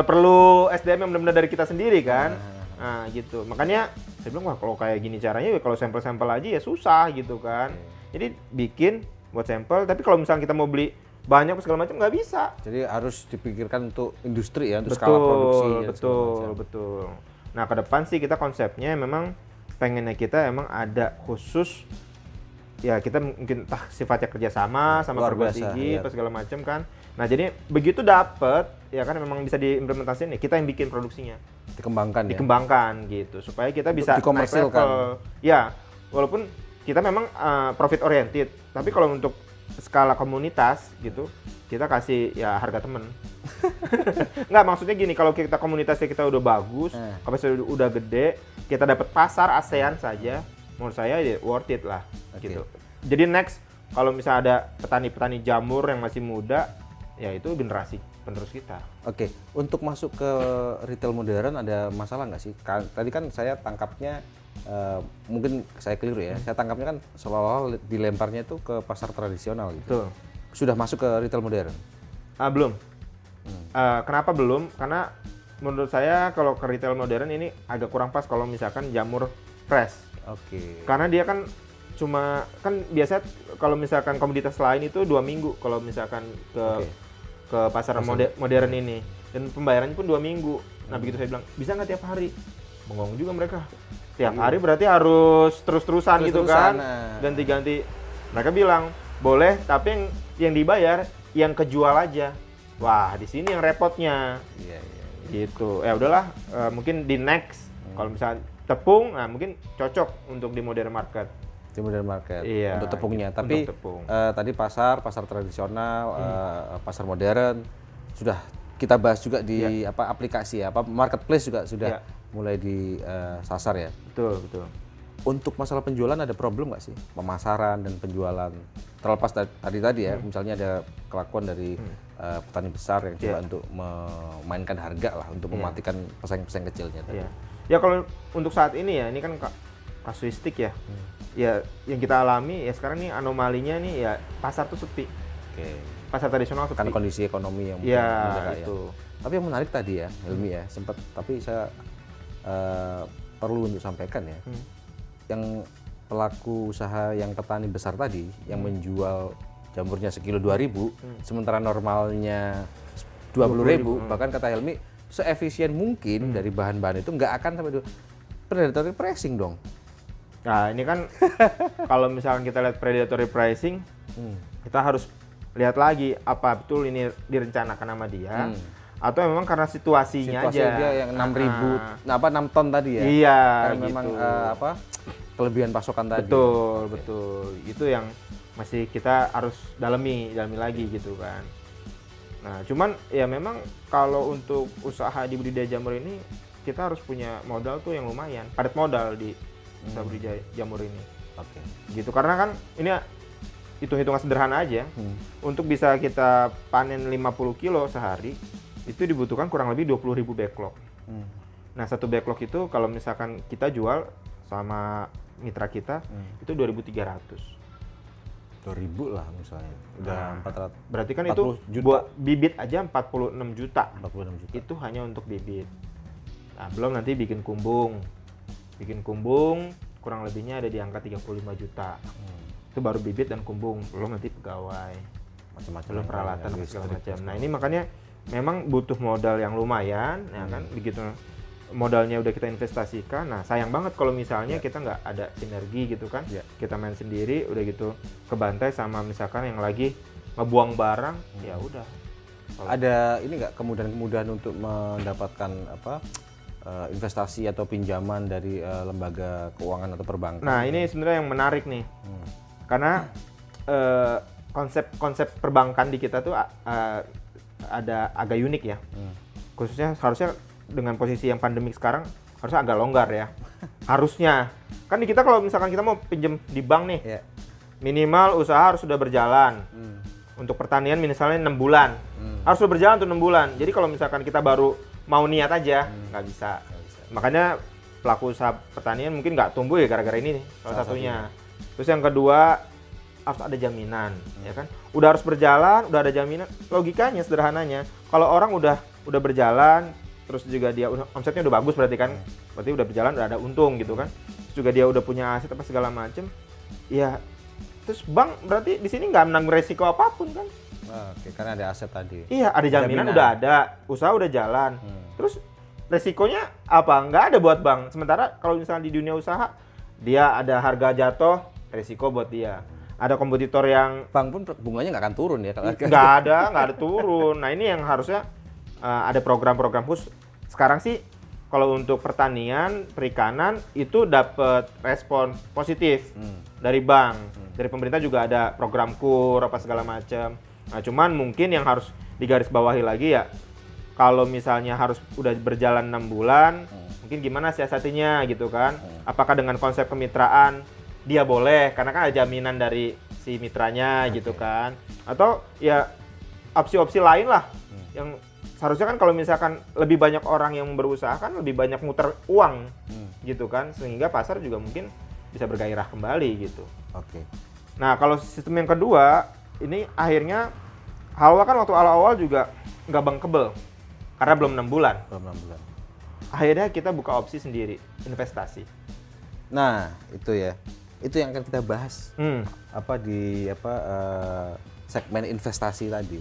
perlu SDM yang benar-benar dari kita sendiri kan. Nah gitu, makanya saya bilang wah kalau kayak gini caranya kalau sampel-sampel aja ya susah gitu kan. Jadi bikin buat sampel, tapi kalau misalnya kita mau beli banyak segala macam nggak bisa. Jadi harus dipikirkan untuk industri ya, untuk skala produksi. Betul. Nah ke depan sih kita konsepnya memang pengennya kita emang ada khusus ya, kita mungkin entah sifatnya kerjasama sama perguruan tinggi atau segala macam kan. Nah jadi begitu dapet ya kan memang bisa diimplementasikan ya, kita yang bikin produksinya, dikembangkan gitu supaya kita bisa naik level. Ya walaupun kita memang profit oriented, tapi kalau untuk skala komunitas gitu kita kasih ya harga temen. Nggak, maksudnya gini, kalau kita komunitasnya kita udah bagus, kapasitas udah gede, kita dapat pasar ASEAN saja, menurut saya ya worth it lah gitu. Jadi next kalau misalnya ada petani-petani jamur yang masih muda, ya itu generasi penerus kita. Oke, untuk masuk ke retail modern ada masalah nggak sih? Tadi kan saya tangkapnya mungkin saya keliru ya. Saya tangkapnya kan seolah-olah dilemparnya itu ke pasar tradisional gitu. Betul. Sudah masuk ke retail modern? Belum. Kenapa belum? Karena menurut saya kalau ke retail modern ini agak kurang pas kalau misalkan jamur fresh. Oke. Karena dia kan cuma kan biasa kalau misalkan komoditas lain itu 2 minggu kalau misalkan ke pasar modern ini, dan pembayarannya pun 2 minggu. Nah begitu saya bilang bisa nggak tiap hari? Bengong juga mereka. Tiap hari berarti harus terus-terusan gitu kan, ganti-ganti. Mereka bilang boleh, tapi yang dibayar yang kejual aja. Wah di sini yang repotnya. Gitu. Ya udahlah, mungkin di next kalau misalnya tepung, nah mungkin cocok untuk di modern market. Di modern market iya, untuk tepungnya. Tapi tepung. Tadi pasar tradisional, pasar modern sudah kita bahas juga di aplikasi ya, marketplace juga sudah mulai disasar ya. Betul. Untuk masalah penjualan ada problem nggak sih? Pemasaran dan penjualan terlepas tadi ya, misalnya ada kelakuan dari petani besar yang coba untuk memainkan harga lah, untuk mematikan pesaing-pesaing kecilnya tadi. Ya kalau untuk saat ini ya, ini kan kasuistik ya. Ya yang kita alami ya sekarang nih anomalinya nih ya pasar tuh sepi. Pasar tradisional sepi. Karena kondisi ekonomi yang itu. Tapi yang menarik tadi ya, Helmi ya, sempat tapi saya perlu untuk sampaikan ya. Yang pelaku usaha yang petani besar tadi yang menjual jamurnya sekilo 2.000, sementara normalnya 20.000, bahkan kata Helmi seefisien mungkin dari bahan-bahan itu nggak akan sampai predatory pricing dong. Nah ini kan kalau misalkan kita lihat predatory pricing, kita harus lihat lagi apa betul ini direncanakan sama dia, atau memang karena situasinya aja. Dia yang 6.000, 6 ton tadi ya. Iya. Karena memang kelebihan pasokan tadi. Betul. Itu yang masih kita harus dalami lagi gitu kan. Nah cuman ya memang kalau untuk usaha di budidaya jamur ini kita harus punya modal tuh yang lumayan, padat modal di usaha budidaya jamur ini. Gitu, karena kan ini hitung-hitungan sederhana aja. Untuk bisa kita panen 50 kilo sehari itu dibutuhkan kurang lebih 20.000 backlog. Nah satu backlog itu kalau misalkan kita jual sama mitra kita itu 2.300. 2.000 lah misalnya. Udah 400. Berarti kan itu buat bibit aja 46 juta. 46 juta. Itu hanya untuk bibit. Nah, belum nanti bikin kumbung. Bikin kumbung kurang lebihnya ada di angka 35 juta. Itu baru bibit dan kumbung, belum nanti pegawai. Macam-macam, belum peralatan dan segala macam. Nah, ini makanya memang butuh modal yang lumayan, ya kan? Begitu modalnya udah kita investasikan, nah sayang banget kalau misalnya kita nggak ada sinergi gitu kan, kita main sendiri, udah gitu kebantai sama misalkan yang lagi ngebuang barang, ya udah. Ada ini nggak kemudahan-kemudahan untuk mendapatkan investasi atau pinjaman dari lembaga keuangan atau perbankan? Nah ini sebenarnya yang menarik nih, karena konsep perbankan di kita tuh ada agak unik ya, khususnya harusnya dengan posisi yang pandemik sekarang harusnya agak longgar ya. Harusnya. Kan di kita kalau misalkan kita mau pinjam di bank nih, minimal usaha harus sudah berjalan. Untuk pertanian misalnya 6 bulan. Harus sudah berjalan untuk 6 bulan. Jadi kalau misalkan kita baru mau niat aja, nggak bisa. Makanya pelaku usaha pertanian mungkin nggak tumbuh ya gara-gara ini salah satunya. Terus yang kedua harus ada jaminan, ya kan? Udah harus berjalan, udah ada jaminan. Logikanya sederhananya, kalau orang udah berjalan, terus juga dia omsetnya udah bagus berarti kan, berarti udah berjalan, udah ada untung gitu kan. Terus juga dia udah punya aset apa segala macem, ya. Terus bank berarti di sini nggak menanggung resiko apapun kan? Oke, karena ada aset tadi. Iya, ada jaminan udah ada, usaha udah jalan. Terus resikonya apa? Nggak ada buat bank. Sementara kalau misalnya di dunia usaha, dia ada harga jatuh, resiko buat dia. Ada kompetitor yang Bank pun bunganya nggak akan turun ya kalau nggak ada turun. Nah ini yang harusnya ada program-program khusus. Sekarang sih kalau untuk pertanian, perikanan itu dapat respon positif dari bank. Dari pemerintah juga ada program KUR apa segala macam. Nah, cuman mungkin yang harus digarisbawahi lagi ya, kalau misalnya harus udah berjalan 6 bulan, mungkin gimana siasatinya gitu kan? Apakah dengan konsep kemitraan dia boleh, karena kan ada jaminan dari si mitranya gitu kan? Atau ya opsi-opsi lain lah, yang seharusnya kan kalau misalkan lebih banyak orang yang berusaha kan lebih banyak muter uang gitu kan, sehingga pasar juga mungkin bisa bergairah kembali gitu. Oke. Nah kalau sistem yang kedua, ini akhirnya Halwa kan waktu awal-awal juga nggak bankable karena belum 6 bulan. Belum 6 bulan. Akhirnya kita buka opsi sendiri, investasi. Nah, itu ya. Itu yang akan kita bahas. Segmen investasi tadi.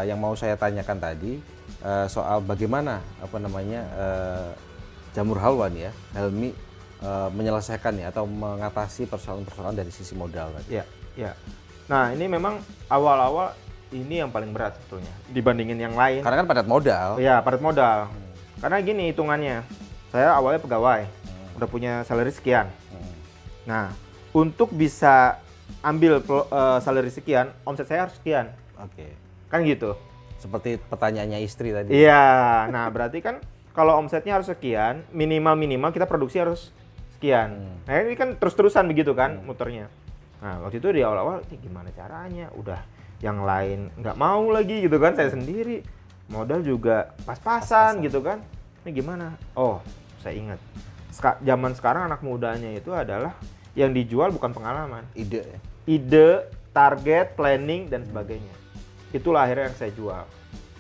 Yang mau saya tanyakan tadi soal bagaimana Jamur Halwa nih ya, Helmi menyelesaikan ya atau mengatasi persoalan-persoalan dari sisi modal tadi. Iya. Nah, ini memang awal-awal ini yang paling berat sebetulnya dibandingin yang lain. Karena kan padat modal. Iya, padat modal. Karena gini hitungannya. Saya awalnya pegawai, udah punya salary sekian. Nah, untuk bisa ambil salary sekian, omset saya harus sekian. Oke. Kan gitu. Seperti pertanyaannya istri tadi. Iya. Nah, berarti kan kalau omsetnya harus sekian, minimal kita produksi harus sekian. Nah, ini kan terus-terusan begitu kan muternya. Nah, waktu itu di awal-awal gimana caranya? Udah yang lain nggak mau lagi gitu kan, saya sendiri modal juga pas-pasan gitu kan. Ini gimana? Oh, saya ingat. Zaman sekarang anak mudanya itu adalah yang dijual bukan pengalaman, Ide ya. ide, target, planning dan sebagainya. Itulah akhirnya yang saya jual.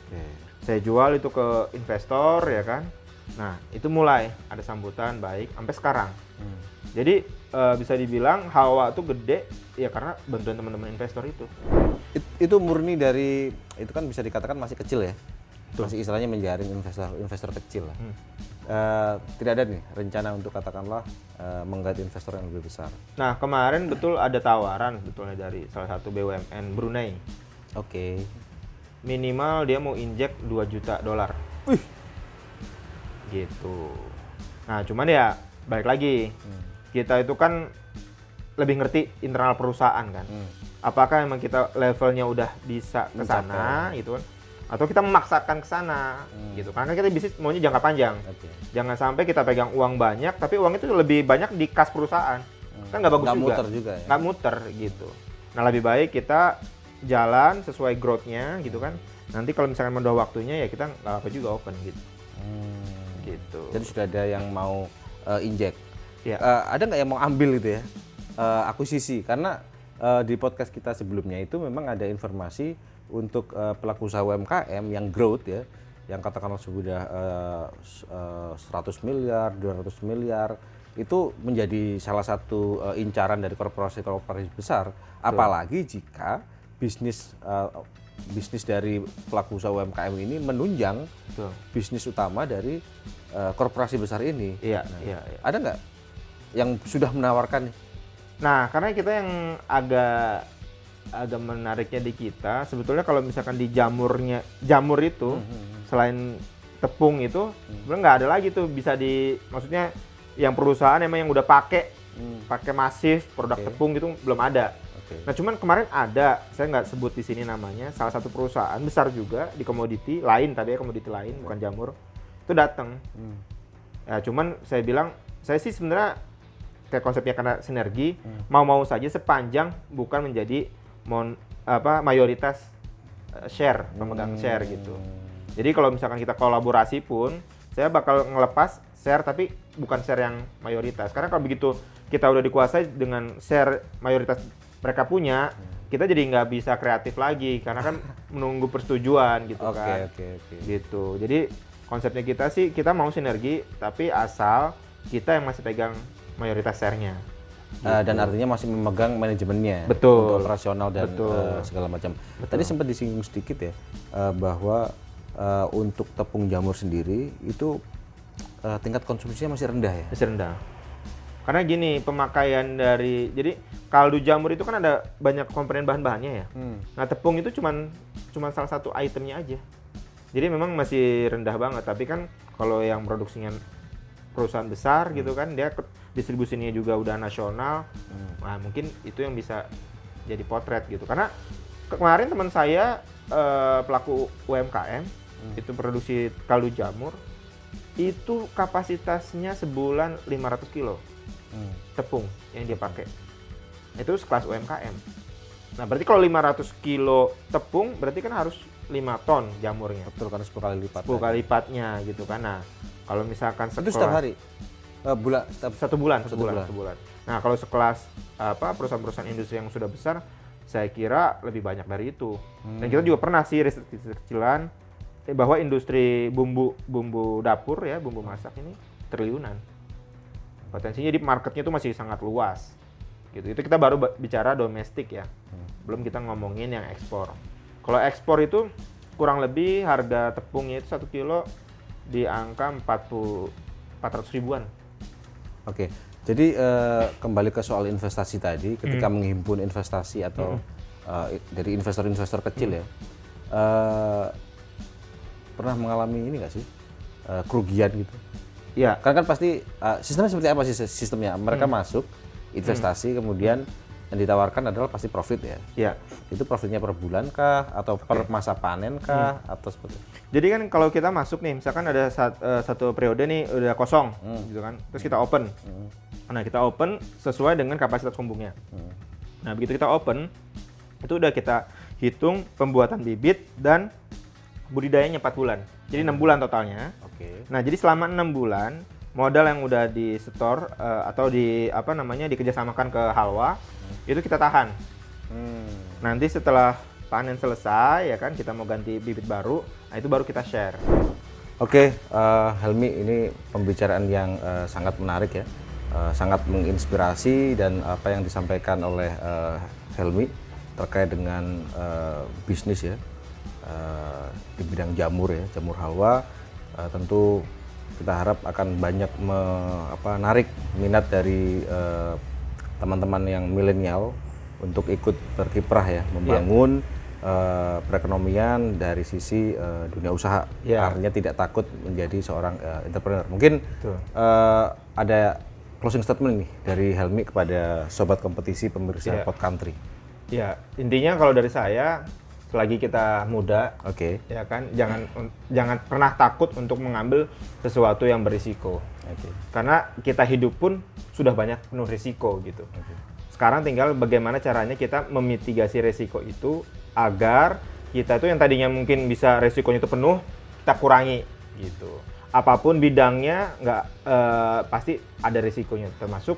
Oke. Saya jual itu ke investor ya kan. Nah, itu mulai ada sambutan baik sampai sekarang. Jadi bisa dibilang Halwa itu gede ya karena bantuan teman-teman investor itu. Itu murni dari, itu kan bisa dikatakan masih kecil ya. Masih istilahnya menjaring investor kecil lah. Tidak ada nih rencana untuk katakanlah menggait investor yang lebih besar. Nah, kemarin betul ada tawaran sebetulnya dari salah satu BUMN Brunei. Oke. Minimal dia mau injek $2 juta. Wih. Gitu. Nah, cuman ya balik lagi. Kita itu kan lebih ngerti internal perusahaan kan. Apakah emang kita levelnya udah bisa ke sana gitu kan? Atau kita memaksakan ke sana gitu. Karena kita bisnis maunya jangka panjang. Okay. Jangan sampai kita pegang uang banyak tapi uang itu lebih banyak di kas perusahaan. Kan nggak bagus nggak juga. Muter juga ya. Nggak muter gitu. Nah, lebih baik kita jalan sesuai growth-nya gitu kan. Nanti kalau misalkan udah waktunya ya kita nggak apa juga open gitu. Gitu. Jadi sudah ada yang mau injek. Ya. Ada nggak yang mau ambil gitu ya akuisisi? Karena di podcast kita sebelumnya itu memang ada informasi untuk pelaku usaha UMKM yang growth ya, yang katakanlah sudah 100 miliar, 200 miliar, itu menjadi salah satu incaran dari korporasi-korporasi besar. Apalagi jika bisnis dari pelaku usaha UMKM ini menunjang bisnis utama dari korporasi besar ini. Iya. Ada nggak yang sudah menawarkan nih? Nah, karena kita yang agak menariknya di kita, sebetulnya kalau misalkan di jamur itu, selain tepung itu, sebenarnya nggak ada lagi tuh bisa maksudnya yang perusahaan emang yang udah pakai masif produk tepung gitu belum ada. Nah, cuman kemarin ada, saya nggak sebut di sini namanya, salah satu perusahaan besar juga di komoditi lain komoditi lain bukan jamur, itu datang. Ya, cuman saya bilang, saya sih sebenarnya kayak konsepnya karena sinergi, mau saja sepanjang bukan menjadi mayoritas share, pemegang share gitu. Jadi kalau misalkan kita kolaborasi pun, saya bakal ngelepas share tapi bukan share yang mayoritas. Karena kalau begitu kita udah dikuasai dengan share mayoritas mereka punya, kita jadi nggak bisa kreatif lagi karena kan menunggu persetujuan gitu kan. Oke. Gitu. Jadi konsepnya kita sih kita mau sinergi tapi asal kita yang masih pegang mayoritas share-nya. Dan artinya masih memegang manajemennya Betul. untuk operasional dan segala macam. Tadi sempat disinggung sedikit ya bahwa untuk tepung jamur sendiri itu tingkat konsumsinya masih rendah ya. Masih rendah. Karena gini, pemakaian dari jadi kaldu jamur itu kan ada banyak komponen bahan-bahannya ya. Nah, tepung itu cuman salah satu itemnya aja. Jadi memang masih rendah banget, tapi kan kalau yang produksinya perusahaan besar gitu kan, dia distribusinya juga udah nasional. Nah, mungkin itu yang bisa jadi potret gitu. Karena kemarin teman saya pelaku UMKM itu produksi kaldu jamur itu kapasitasnya sebulan 500 kilo tepung yang dia pakai. Itu sekelas UMKM. Nah, berarti kalau 500 kilo tepung berarti kan harus 5 ton jamurnya. Betul, karena 10 kali lipat. 10 kali lipatnya gitu kan. Nah, kalau misalkan Itu setiap hari? satu bulan. Nah, kalau sekelas perusahaan-perusahaan industri yang sudah besar, saya kira lebih banyak dari itu. Dan kita juga pernah sih riset kecilan bahwa industri bumbu dapur ya, bumbu masak ini triliunan. Potensinya di marketnya itu masih sangat luas. Gitu. Itu kita baru bicara domestik ya. Belum kita ngomongin yang ekspor. Kalau ekspor itu kurang lebih harga tepungnya itu 1 kilo di angka 400 ribuan. Oke, jadi kembali ke soal investasi tadi, ketika menghimpun investasi atau dari investor-investor kecil ya, pernah mengalami ini nggak sih kerugian gitu? Iya. Kan pasti sistemnya seperti apa sih sistemnya? Mereka masuk investasi, kemudian yang ditawarkan adalah pasti profit ya. Iya. Itu profitnya per bulan kah, atau per masa panen kah, atau seperti itu? Jadi kan kalau kita masuk nih, misalkan ada satu periode nih udah kosong, gitu kan, terus kita open. Nah, kita open sesuai dengan kapasitas kumbungnya. Nah, begitu kita open, itu udah kita hitung pembuatan bibit dan budidayanya 4 bulan. Jadi 6 bulan totalnya. Oke. Nah, jadi selama 6 bulan modal yang udah di store atau dikerjasamakan ke Halwa itu kita tahan. Nanti setelah panen selesai ya kan kita mau ganti bibit baru, nah itu baru kita share. Oke, Helmi, ini pembicaraan yang sangat menarik ya, sangat menginspirasi, dan apa yang disampaikan oleh Helmi terkait dengan bisnis ya di bidang jamur ya, jamur Halwa, tentu kita harap akan banyak menarik minat dari teman-teman yang milenial untuk ikut berkiprah ya, membangun perekonomian dari sisi dunia usaha. Artinya tidak takut menjadi seorang entrepreneur. Mungkin ada closing statement nih dari Helmi kepada sobat kompetisi pemirsa Pod Country. Ya, intinya kalau dari saya, selagi kita muda, ya kan, jangan pernah takut untuk mengambil sesuatu yang berisiko. Karena kita hidup pun sudah banyak penuh risiko gitu. Sekarang tinggal bagaimana caranya kita memitigasi risiko itu agar kita itu yang tadinya mungkin bisa risikonya itu penuh, kita kurangi gitu. Apapun bidangnya pasti ada risikonya, termasuk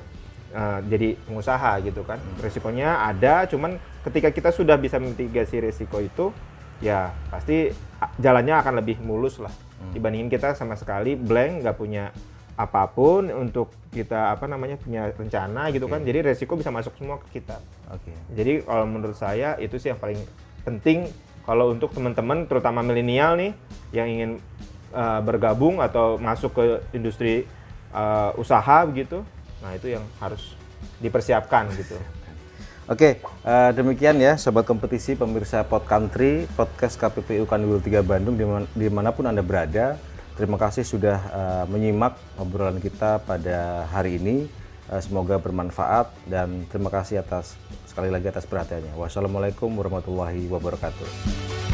jadi pengusaha gitu kan. Risikonya ada, cuman ketika kita sudah bisa memitigasi risiko itu, ya pasti jalannya akan lebih mulus lah. Dibandingin kita sama sekali blank, nggak punya apapun untuk kita punya rencana gitu kan. Jadi risiko bisa masuk semua ke kita. Jadi kalau menurut saya itu sih yang paling penting kalau untuk teman-teman terutama milenial nih yang ingin bergabung atau masuk ke industri usaha begitu. Nah, itu yang harus dipersiapkan gitu. Oke, demikian ya sobat kompetisi pemirsa Pod Country, podcast KPPU Kanwil 3 Bandung dimanapun Anda berada. Terima kasih sudah menyimak obrolan kita pada hari ini. Semoga bermanfaat dan terima kasih sekali lagi atas perhatiannya. Wassalamualaikum warahmatullahi wabarakatuh.